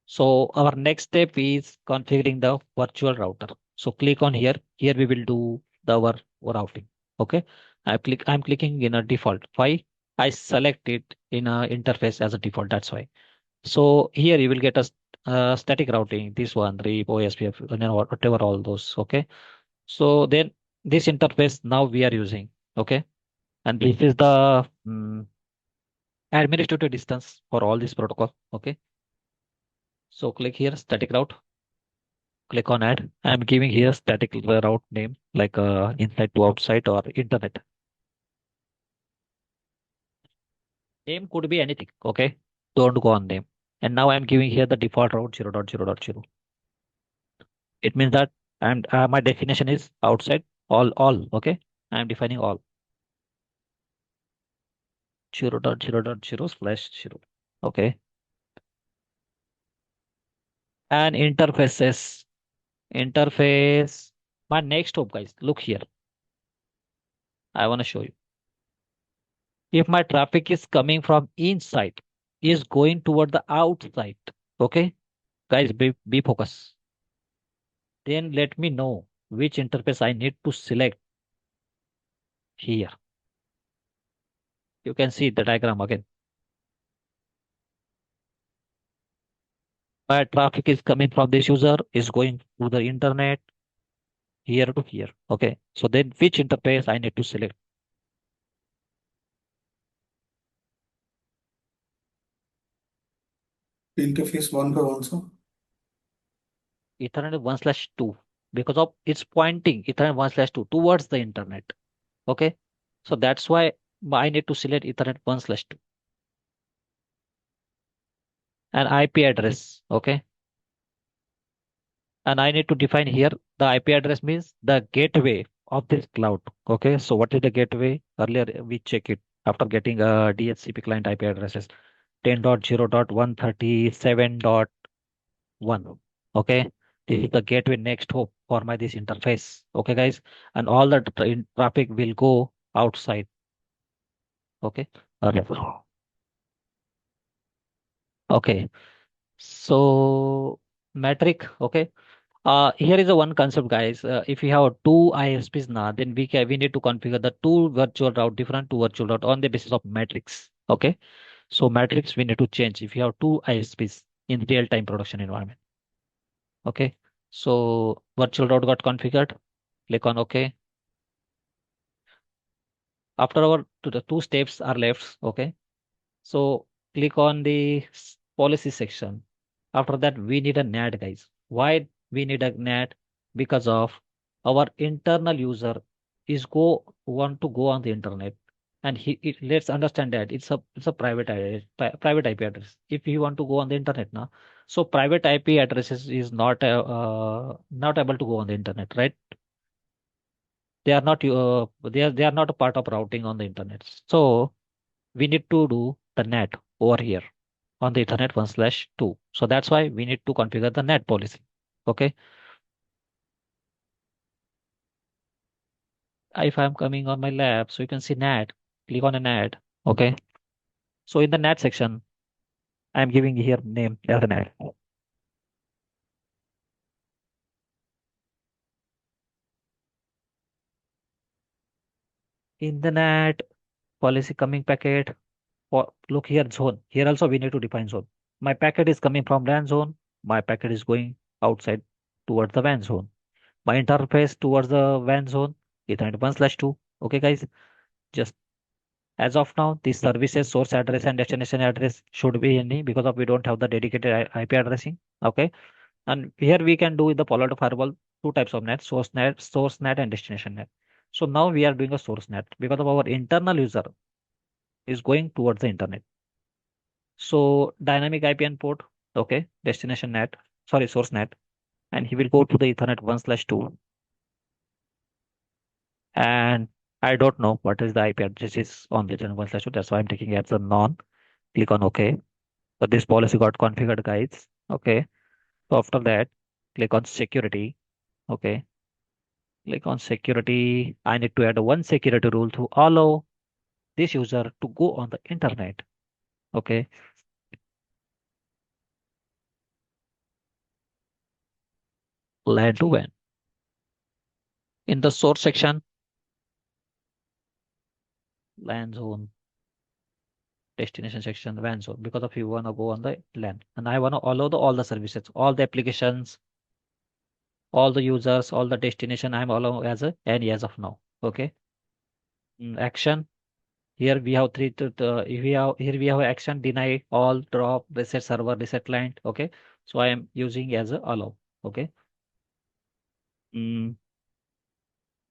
So our next step is configuring the virtual router. So click on here. Here we will do our routing. Okay. I'm clicking in a default. Why? I select it in a interface as a default. That's why. So here you will get a static routing. This one, REAP, OSPF, whatever all those. Okay. So then this interface now we are using. Okay. And this is the administrative distance for all this protocol. Okay. So click here, static route. Click on add. I'm giving here static route name like inside to outside or internet. Name could be anything. Okay. Don't go on name. And now I'm giving here the default route 0.0.0. It means that my definition is outside all. Okay. I'm defining all 0.0.0/0. Okay. And interfaces. Interface. My next hope, guys. Look here. I want to show you. If my traffic is coming from inside, is going toward the outside. Okay. Guys, be focused. Then let me know which interface I need to select here. You can see the diagram again. My traffic is coming from this user, is going to the internet here to here. Okay. So then which interface I need to select? Interface 1 by 1, sir. Ethernet 1/2. because of it's pointing Ethernet 1/2 towards the internet. Okay. So that's why I need to select Ethernet 1/2 and IP address. Okay. And I need to define here the IP address means the gateway of this cloud. Okay. So what is the gateway? Earlier we check it after getting a DHCP client IP addresses 10.0.137.1. Okay. This is the gateway next hop for my this interface. Okay, guys. And all the traffic will go outside. Okay. Okay. Okay. So metric. Okay. Here is a one concept, guys. If we have two ISPs now, then we need to configure the two virtual route, different two virtual route on the basis of matrix. Okay. So matrix we need to change if you have two ISPs in real time production environment. Okay. So virtual route got configured. Click on OK. After our the two steps are left. Okay. So click on the policy section. After that, we need a NAT, guys. Why we need a NAT? Because of our internal user is want to go on the internet, and let's understand that it's a private IP address. If you want to go on the internet now, so private IP addresses is not able to go on the internet, right? They are not a part of routing on the internet. So we need to do the NAT over here on the Ethernet 1/2. So that's why we need to configure the NAT policy. Okay. If I'm coming on my lab, so you can see NAT, click on a NAT. Okay. So in the NAT section, I'm giving here name as a NAT. In the NAT policy coming packet, look here zone. Here also we need to define zone. My packet is coming from LAN zone. My packet is going outside towards the WAN zone. My interface towards the WAN zone, Ethernet 1/2. Okay, guys. Just as of now, the services source address and destination address should be any because of we don't have the dedicated IP addressing. Okay. And here we can do in the Palo Alto Firewall two types of net, source net and destination net. So now we are doing a source net because of our internal user is going towards the internet. So dynamic IP and port, okay, destination net, sorry, source net, and he will go to the Ethernet 1/2. And I don't know what is the IP address is on the Ethernet 1/2. That's why I'm taking it as a non. Click on OK. So this policy got configured, guys. Okay. So after that, click on security. Okay. Click on security. I need to add one security rule to allow this user to go on the internet. Okay. LAN to WAN. In the source section, LAN zone, destination section, WAN zone. Because of you want to go on the LAN. And I want to allow all the services, all the applications, all the users, all the destination. I'm allowing as any as of now. Okay. Action. Here we have if we have here we have action deny all drop reset server reset client. Okay. So I am using as a allow. Okay.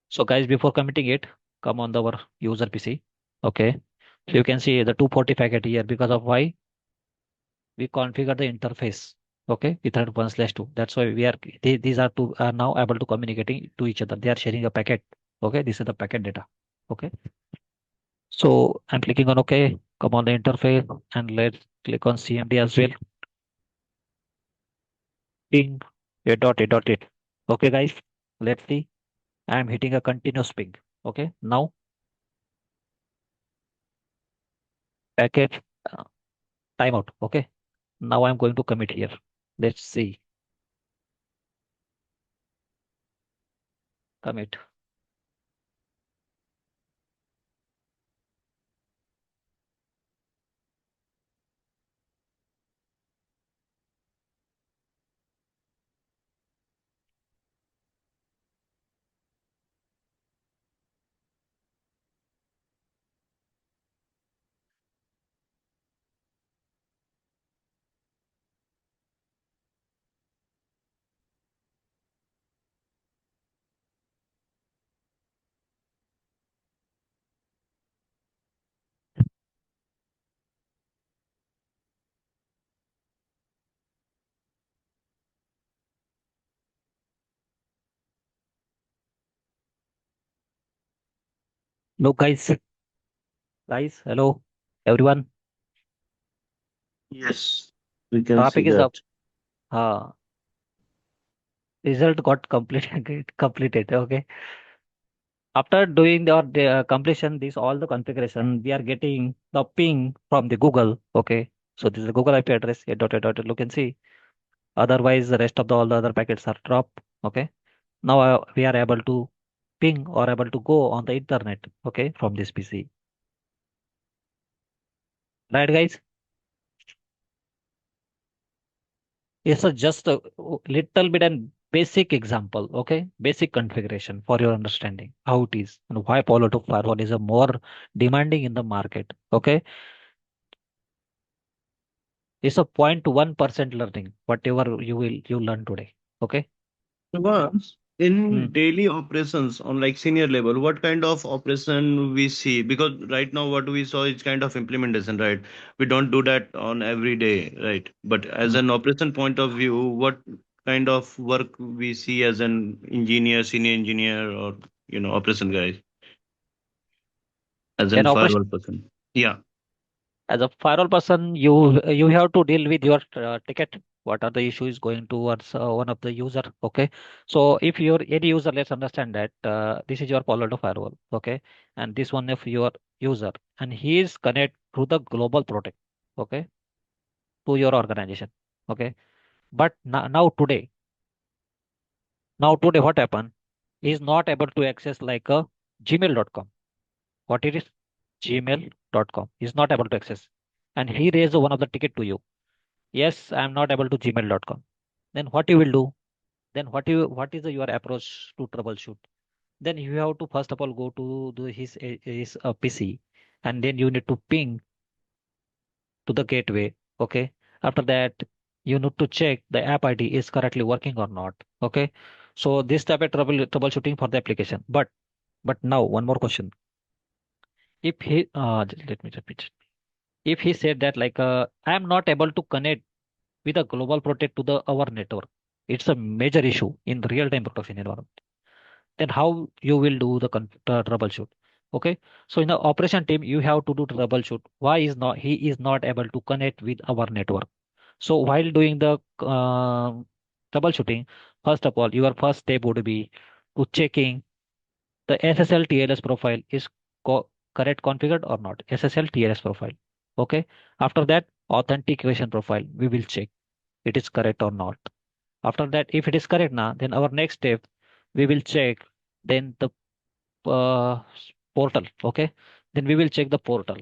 So guys, before committing it, come on our user PC. Okay. So you can see the 240 packet here because of why we configure the interface. Okay. Ethernet 1/2. That's why these are two are now able to communicating to each other. They are sharing a packet. Okay. This is the packet data. Okay. So I'm clicking on OK. Come on the interface and let's click on CMD as well. Ping it. Okay, guys. Let's see. I'm hitting a continuous ping. Okay. Now packet timeout. Okay. Now I'm going to commit here. Let's see. Commit. Look, guys, hello, everyone. Yes, we can see Topic is up. that. Uh, Result got completed. Completed. Okay. After doing the completion, this all the configuration, we are getting the ping from the Google. Okay. So this is the Google IP address. You can see. Otherwise, the rest of all the other packets are dropped. Okay. Now we are able to ping or able to go on the internet. Okay, from this PC. Right, guys? It's just a little bit and basic example, okay? Basic configuration for your understanding how it is and why Palo Alto Firewall is a more demanding in the market, okay? It's a 0.1% learning, whatever you learn today, okay? Once Hmm. in daily operations on like senior level, what kind of operation we see? Because right now what we saw is kind of implementation, right? We don't do that on every day, right? But as Hmm. an operation point of view, what kind of work we see as an engineer, senior engineer, or operation guy, as An in operation firewall person? Yeah. as a firewall person, you have to deal with your ticket. What are the issues going towards one of the user? Okay, so if you're any user, let's understand that this is your Palo Alto firewall. Okay, and this one of your user, and he is connect to the global protect. Okay, to your organization. Okay, but now today, what happened? He is not able to access like a gmail.com. What it is? Gmail.com. He's not able to access, and he raised one of the ticket to you. Yes, I'm not able to gmail.com. Then what you will do? Then what is your approach to troubleshoot? Then you have to first of all go to his PC, and then you need to ping to the gateway. Okay. After that, you need to check the app ID is correctly working or not. Okay. So this type of troubleshooting for the application. But now one more question. If he let me repeat. If he said that like I am not able to connect with a global protect to the our network, it's a major issue in real time production environment. Then how you will do the troubleshoot? Okay, so in the operation team you have to do troubleshoot. Why is not he is not able to connect with our network? So while doing the troubleshooting, first of all, your first step would be to checking the SSL TLS profile is correct configured or not. SSL TLS profile. Okay. After that, authentication profile we will check it is correct or not. After that, if it is correct now, then our next step we will check then the uh, portal. Okay. Then we will check the portal,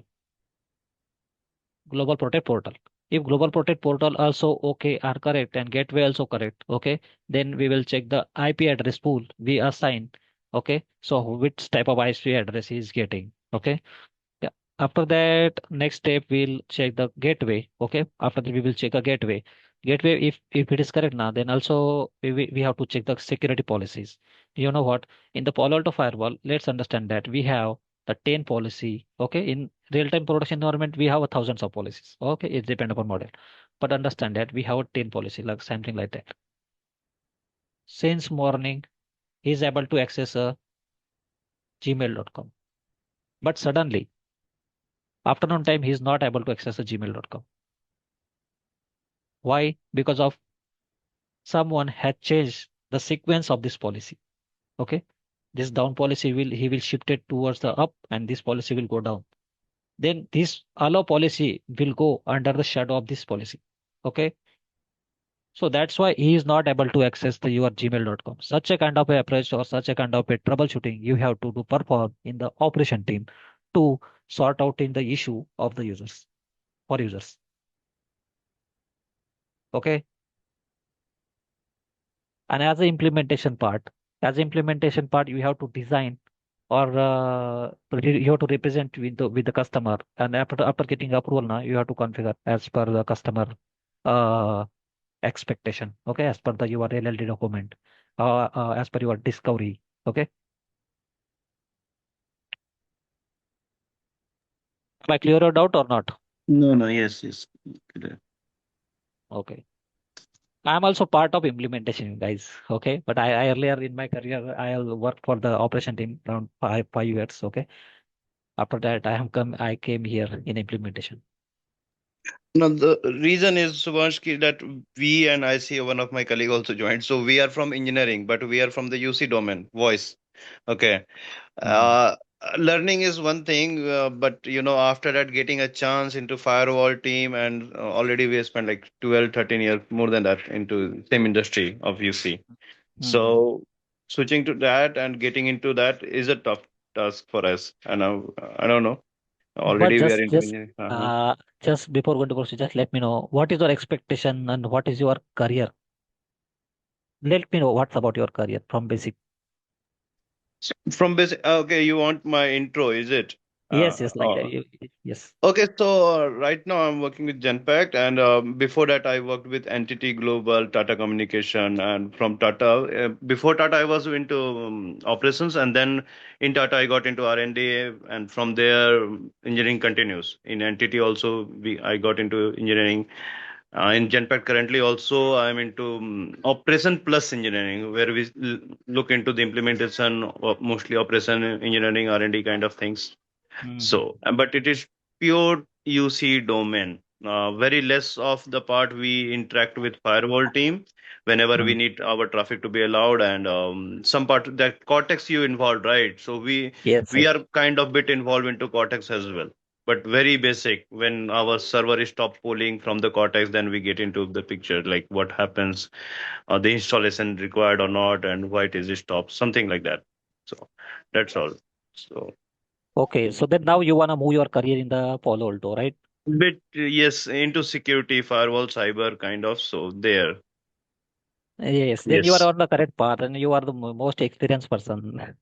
global protect portal. If global protect portal also okay are correct and gateway also correct, okay, then we will check the IP address pool we assign. Okay. So which type of IP address he is getting. Okay. Yeah. After that, next step we'll check the gateway. Okay. After that, we will check a gateway. Gateway, if it is correct now, then also we have to check the security policies. You know what? In the Palo Alto firewall, let's understand that we have the 10 policy. Okay. In real-time production environment, we have thousands of policies. Okay. It depends upon model. But understand that we have a 10 policy, like something like that. Since morning, he is able to access gmail.com. But suddenly, afternoon time, he is not able to access gmail.com. Why? Because of someone had changed the sequence of this policy. Okay. This down policy he will shift it towards the up and this policy will go down. Then this allow policy will go under the shadow of this policy. Okay. So that's why he is not able to access the your gmail.com. Such a kind of a approach or such a kind of a troubleshooting you have to do perform in the operation team to sort out in the issue of the users for users. Okay. And as the implementation part, you have to design or you have to represent with the customer, and after getting approval now, you have to configure as per the customer uh, expectation. Okay, as per the your LLD document, as per your discovery. Okay, am I clear your doubt or not? No, no, yes, yes. Okay. I'm also part of implementation, guys. Okay, but I earlier in my career I worked for the operation team around five years. Okay, After that, I came here in implementation. No, the reason is, Subhash, that we and I see one of my colleague also joined. So we are from engineering, but we are from the UC domain, voice. Okay. Hmm. Uh, Learning is one thing, but after that, getting a chance into firewall team, and already we have spent like 12, 13 years, more than that, into same industry of UC. Hmm. So switching to that and getting into that is a tough task for us. And I don't know. But Already we are into engineering. just before going to proceed, just let me know what is your expectation and what is your career. Let me know what's about your career from basic. From basic, okay, you want my intro, is it? Yes, yes, like Oh, yes. okay, so right now I'm working with Genpact, and before that I worked with Entity Global, Tata Communication, and from Tata. Before Tata, I was into operations, and then in Tata I got into R&D, and from there engineering continues. In Entity also, I got into engineering. In Genpact currently also I'm into operation plus engineering, where we look into the implementation of mostly operation engineering R&D kind of things. Hmm. So, but it is pure UC domain. Very less of the part we interact with firewall team whenever we Hmm. need our traffic to be allowed, and some part that Cortex you involved, right? So Yes, we yes. are kind of bit involved into Cortex as well, but very basic. When our server is stop pulling from the Cortex, then we get into the picture, like what happens, the installation required or not, and why it is stopped, something like that. So that's all. So. Okay, so then now you wanna move your career in the Palo Alto, right? Bit, yes, into security, firewall, cyber, kind of. So there, Yes, then you are yes, on the correct path and you are the most experienced person.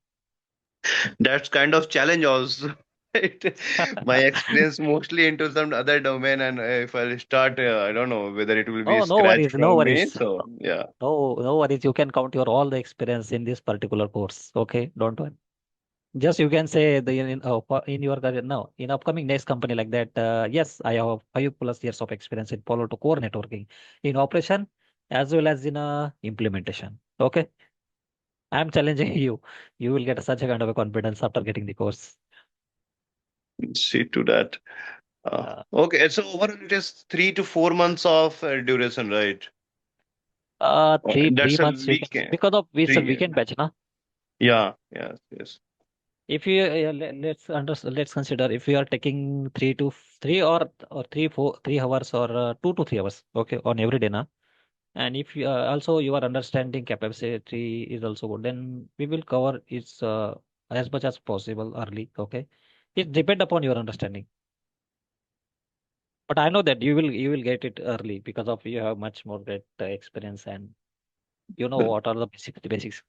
that's kind of challenge also. Right? My experience mostly into some other domain, and if I start, I don't know whether it will be Oh, no scratch worries, no from me. worries. So yeah, No, no worries. You can count your all the experience in this particular course. Okay, don't worry. Just you can say in your career now in upcoming next company like that. Yes, I have 5+ years of experience in Palo Alto core networking in operation as well as in implementation. Okay, I'm challenging you. You will get such a kind of a confidence after getting the course. see to that. Uh, Okay, so overall it is 3 to 4 months of duration, right? Okay, three that's a months you can weekend. because of it's a Three, weekend batch, na? yeah, yes, yes. If you let's consider if you are taking 3 or 4 3 hours or 2 to 3 hours, okay, on every day, na? And if you, also your understanding capacity is also good, then we will cover it as much as possible early, okay? It depend upon your understanding. But I know that you will get it early because of you have much more great experience and you know We'll, what are the basics.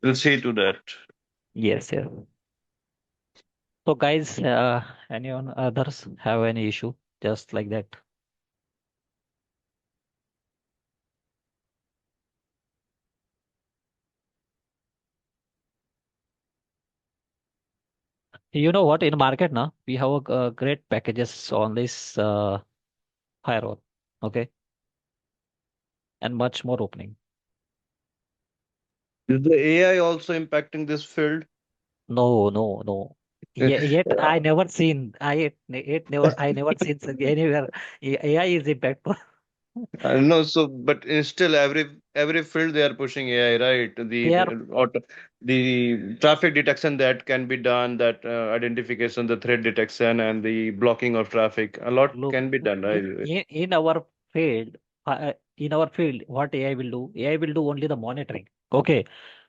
we'll see to that. Yes, yes. So guys, anyone others have any issue just like that? You know what? In market now, we have great packages on this firewall, okay, and much more opening. Is the AI also impacting this field? No, no, no. Yet I never seen. I never seen anywhere. AI is impactful. No, so but still every field they are pushing AI, right? They are The traffic detection that can be done, that identification, the threat detection, and the blocking of traffic. A lot look can be done, right? in our field. In our field, what AI will do? AI will do only the monitoring. Okay,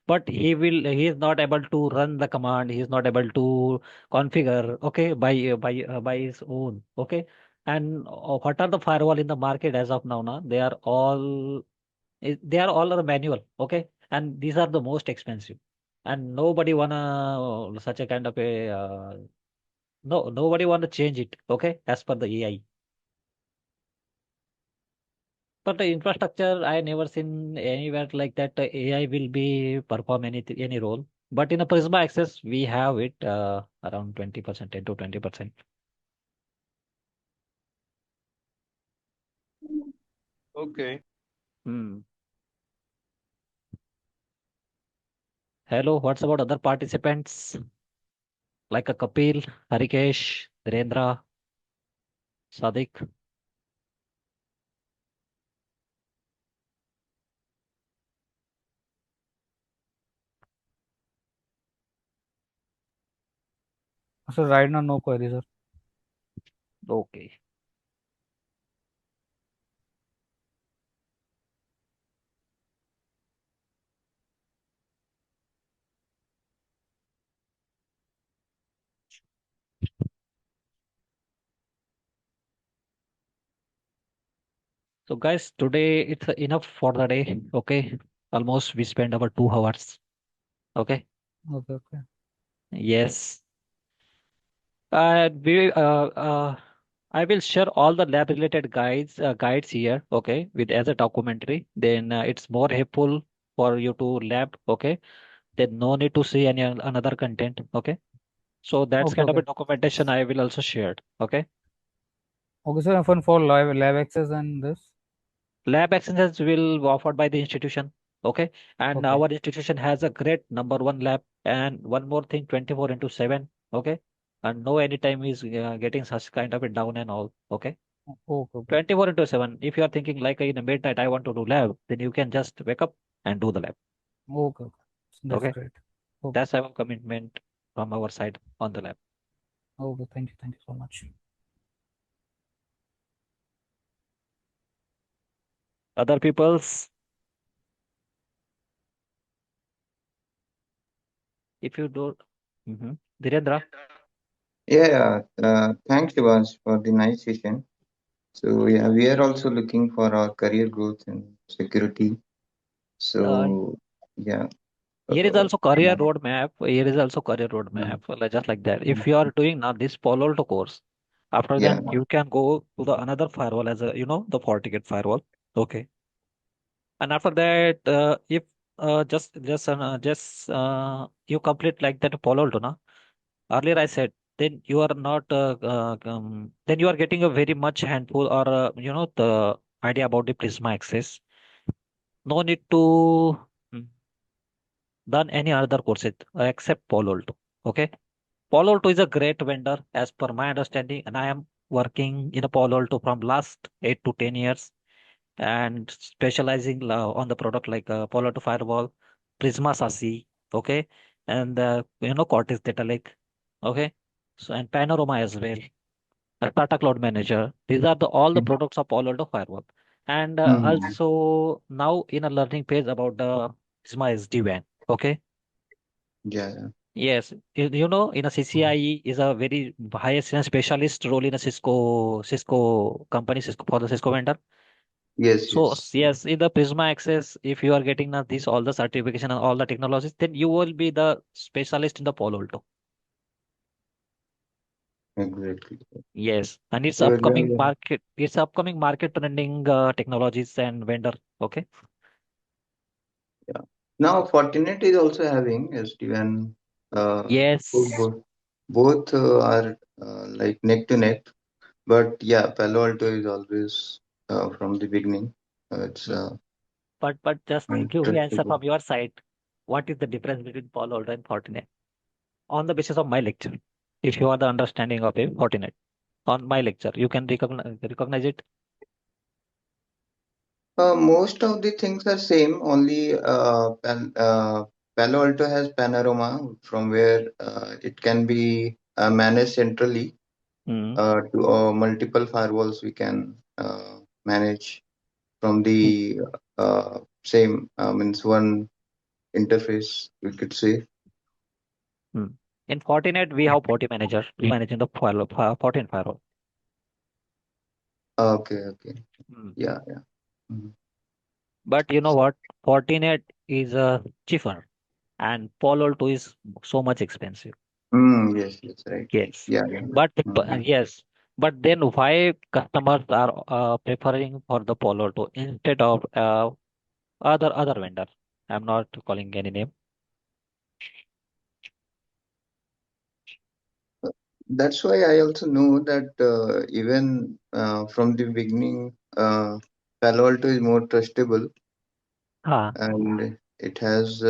but he is not able to run the command. He is not able to configure. Okay, by his own. Okay, and what are the firewall in the market as of now? Now they are all the manual, okay, and these are the most expensive, and nobody wanna such a kind of a no nobody wanna change it, okay, as per the AI. But the infrastructure, I never seen anywhere like that. AI will be perform any role. But in a Prisma Access, we have it around 20%, 10 to 20%. Okay. Hmm. Hello, what's about other participants? like a Kapil, Harikesh, Virendra, Sadik. So right now, no query, sir. Okay. So guys, today it's enough for the day. Okay. Almost we spend about 2 hours. Okay. Okay, okay. Yes. We I will share all the lab related guides here. Okay, with as a documentary. Then it's more helpful for you to lab. Okay. Then no need to see any another content. Okay. So that's Okay, kind of a okay. documentation I will also share. Okay. Okay, sir. Fun for lab access and this. Lab access will be offered by the institution. Okay. And Okay. our institution has a great number one lab. And one more thing, 24 into 7. Okay. And no anytime is getting such kind of a down and all. Okay. Okay, okay. 24 into 7. If you are thinking like in the midnight, I want to do lab, then you can just wake up and do the lab. Okay, okay. That's Okay. great. Okay. That's our commitment from our side on the lab. Okay. Thank you. Thank you so much. Other people's, if you do, Dhirendra, Yeah, thanks, Shivansh, for the nice session. So yeah, we are also looking for our career growth and security. uh, So yeah, here is uh, also career yeah, roadmap. Here is also career mm, roadmap, just like that. mm, If you are doing now this Palo Alto course, after yeah, that you can go to the another firewall as a, the FortiGate firewall. Okay. And after that, if you complete like that Palo Alto, na? Earlier I said, then you are not, then you are getting a very much handful or the idea about the Prisma access. No need to mm, done any other courses except Palo Alto. Okay, Palo Alto is a great vendor as per my understanding, and I am working in a Palo Alto from last 8 to 10 years and specializing on the product like Palo Alto Firewall, Prisma SASE, okay, and Cortex Data Lake, okay, so and Panorama as well, Tata Cloud Manager. These are all the mm, products of Palo Alto Firewall, and mm, also now in a learning phase about the Prisma SD-WAN, okay. yeah, yeah. Yes, in a CCIE is a very highest specialist role in a Cisco company, Cisco for the Cisco vendor. Yes, So yes, yes, in the Prisma Access, if you are getting now this all the certification and all the technologies, then you will be the specialist in the Palo Alto. exactly. Yes, and So yeah, it's upcoming market trending technologies and vendor. Okay. yeah. Now Fortinet is also having SD-WAN. Yes, Both are like neck to neck. But yeah, Palo Alto is always from the beginning. It's mm. But just give me answer trustable. from your side. What is the difference between Palo Alto and Fortinet on the basis of my lecture? If you are the understanding of a Fortinet on my lecture, you can recognize it. Most of the things are same. Only Palo Alto has Panorama from where it can be managed centrally Mm. to multiple firewalls we can manage from Mm. the same means one interface we could say. Mm. In Fortinet, we have Forti Manager managing the Fortinet firewall. Okay, okay, Mm. yeah, yeah. Mhm. But you know what? Fortinet is cheaper and Palo Alto is so much expensive. Yes, yes, right. Yes. Yeah, yeah. Mhm. Yes. But then why customers are preferring for the Palo Alto instead of other vendor? I'm not calling any name. That's why I also know that even from the beginning, Palo Alto is more trustable Ah, and it has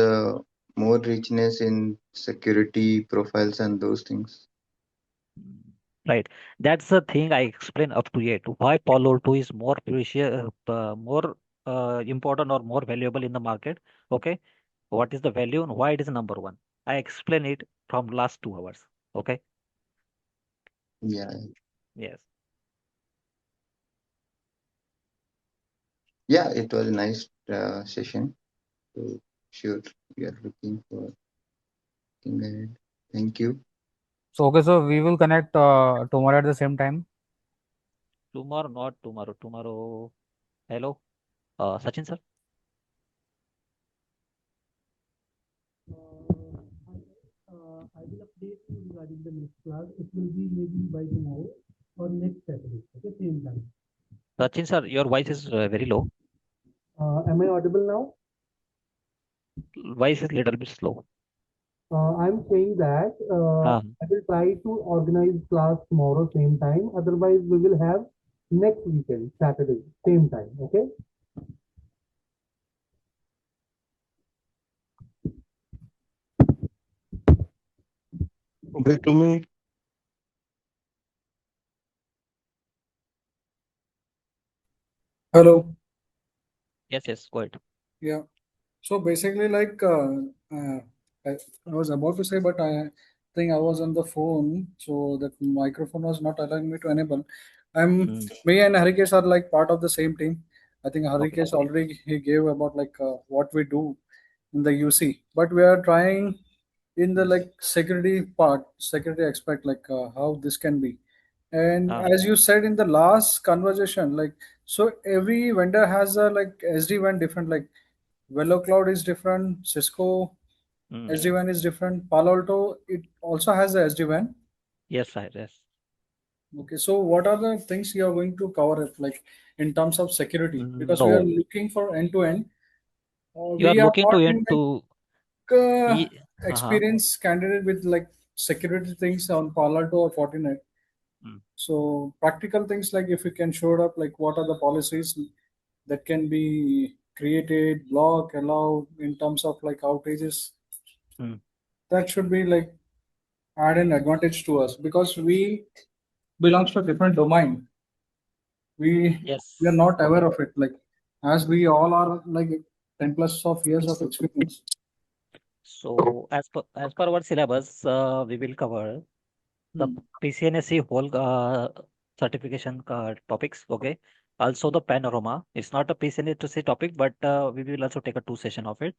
more richness in security profiles and those things. Right. That's the thing I explained up to yet. Why Palo 2 is more precious, more important or more valuable in the market. Okay. What is the value and why it is number one? I explain it from last 2 hours. Okay. Yeah, Yes. yeah, it was a nice session. So sure, we are looking ahead. Thank you. So okay, so we will connect tomorrow at the same time. Tomorrow, not tomorrow. Tomorrow. Hello. Sachin sir. I will update you regarding the next class. It will be maybe by tomorrow or next Saturday. Okay, same time. Sachin sir, your voice is very low. Am I audible now? Voice is little bit slow. I'm saying that Uh, I will try to organize class tomorrow same time. Otherwise, we will have next weekend, Saturday, same time. Okay. Wait to me. Hello. yes, yes, go ahead. Yeah. So basically, I was about to say, but I think I was on the phone, so that microphone was not allowing me to enable. Mm, Me and Harikesh are like part of the same team. I think okay. Harikesh already he gave about what we do in the UC, but we are trying in the like security part, security aspect, how this can be. And Uh, as you said in the last conversation, so every vendor has a like SD-WAN different, like Velo Cloud is different, Cisco mm, SD-WAN is different, Palo Alto it also has a SD-WAN. yes, sir. Yes. Okay, so what are the things you are going to cover it like in terms of security? Because we are No, looking for end to end. you are We are looking not to in into. Uh-huh. experienced candidate with like security things on Palo Alto or Fortinet. Mm, So practical things like if you can show up like what are the policies that can be created, block, allow in terms of like outages, mm, that should be like add an advantage to us because we belongs to a different domain. We are yes. not aware Okay. of it. Like as we all are like 10 plus of years of experience. So as per our syllabus, we will cover the Hmm. PCNSE whole certification topics. Okay. Also the panorama. It's not a PCNSE topic, but we will also take a 2 session of it.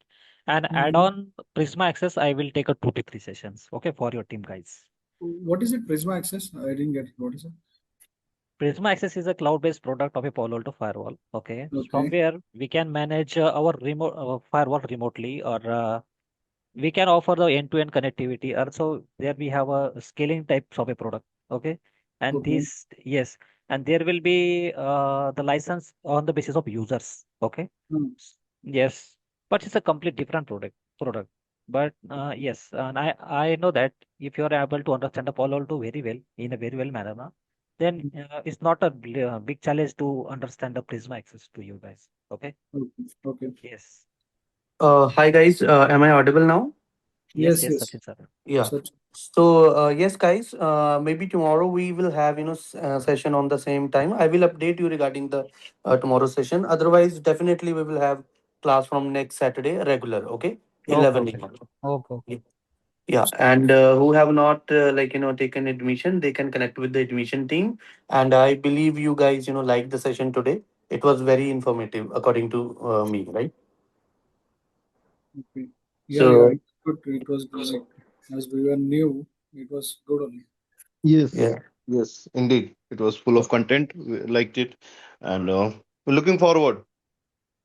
And add Mhm. on Prisma Access, I will take a 2 to 3 sessions. Okay, for your team guys. What is it? Prisma Access? I didn't get it. What is it? Prisma Access is a cloud-based product of a Palo Alto firewall. Okay, from Okay. where we can manage our remote firewall remotely, or we can offer the end-to-end connectivity. Also, there we have a scaling types of a product. Okay, and Okay. this yes, and there will be the license on the basis of users. Okay, Hmm. yes, but it's a complete different product. But yes, and I know that if you are able to understand the Palo Alto very well in a very well manner, na, then it's not a big challenge to understand the Prisma access to you guys. Okay. Okay. Okay. Yes. Hi guys, am I audible now? Yes. Yes. Yes, Yes. Sachin sir. Yeah. Such. So yes, guys, maybe tomorrow we will have session on the same time. I will update you regarding the tomorrow session. Otherwise, definitely we will have class from next Saturday regular. Okay, Okay, 11 okay, a.m. okay, okay. Yeah, yeah. And who have not taken admission, they can connect with the admission team. And I believe you guys like the session today. It was very informative according to me, right? Okay. Yeah. Yeah. So It's good. It was good. Like as we were new, it was good only. Yes, yeah. yes, indeed. It was full of content. We liked it, and we're looking forward.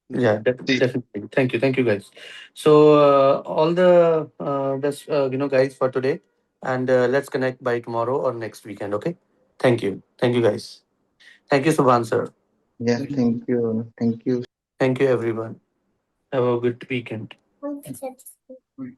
Yeah, See, definitely. Thank you, guys. So all the best, guys, for today, and let's connect by tomorrow or next weekend. Okay. Thank you, guys. Thank you, Subhan sir. Yeah, Thank thank you. Thank you. Thank you, everyone. Have a good weekend. you.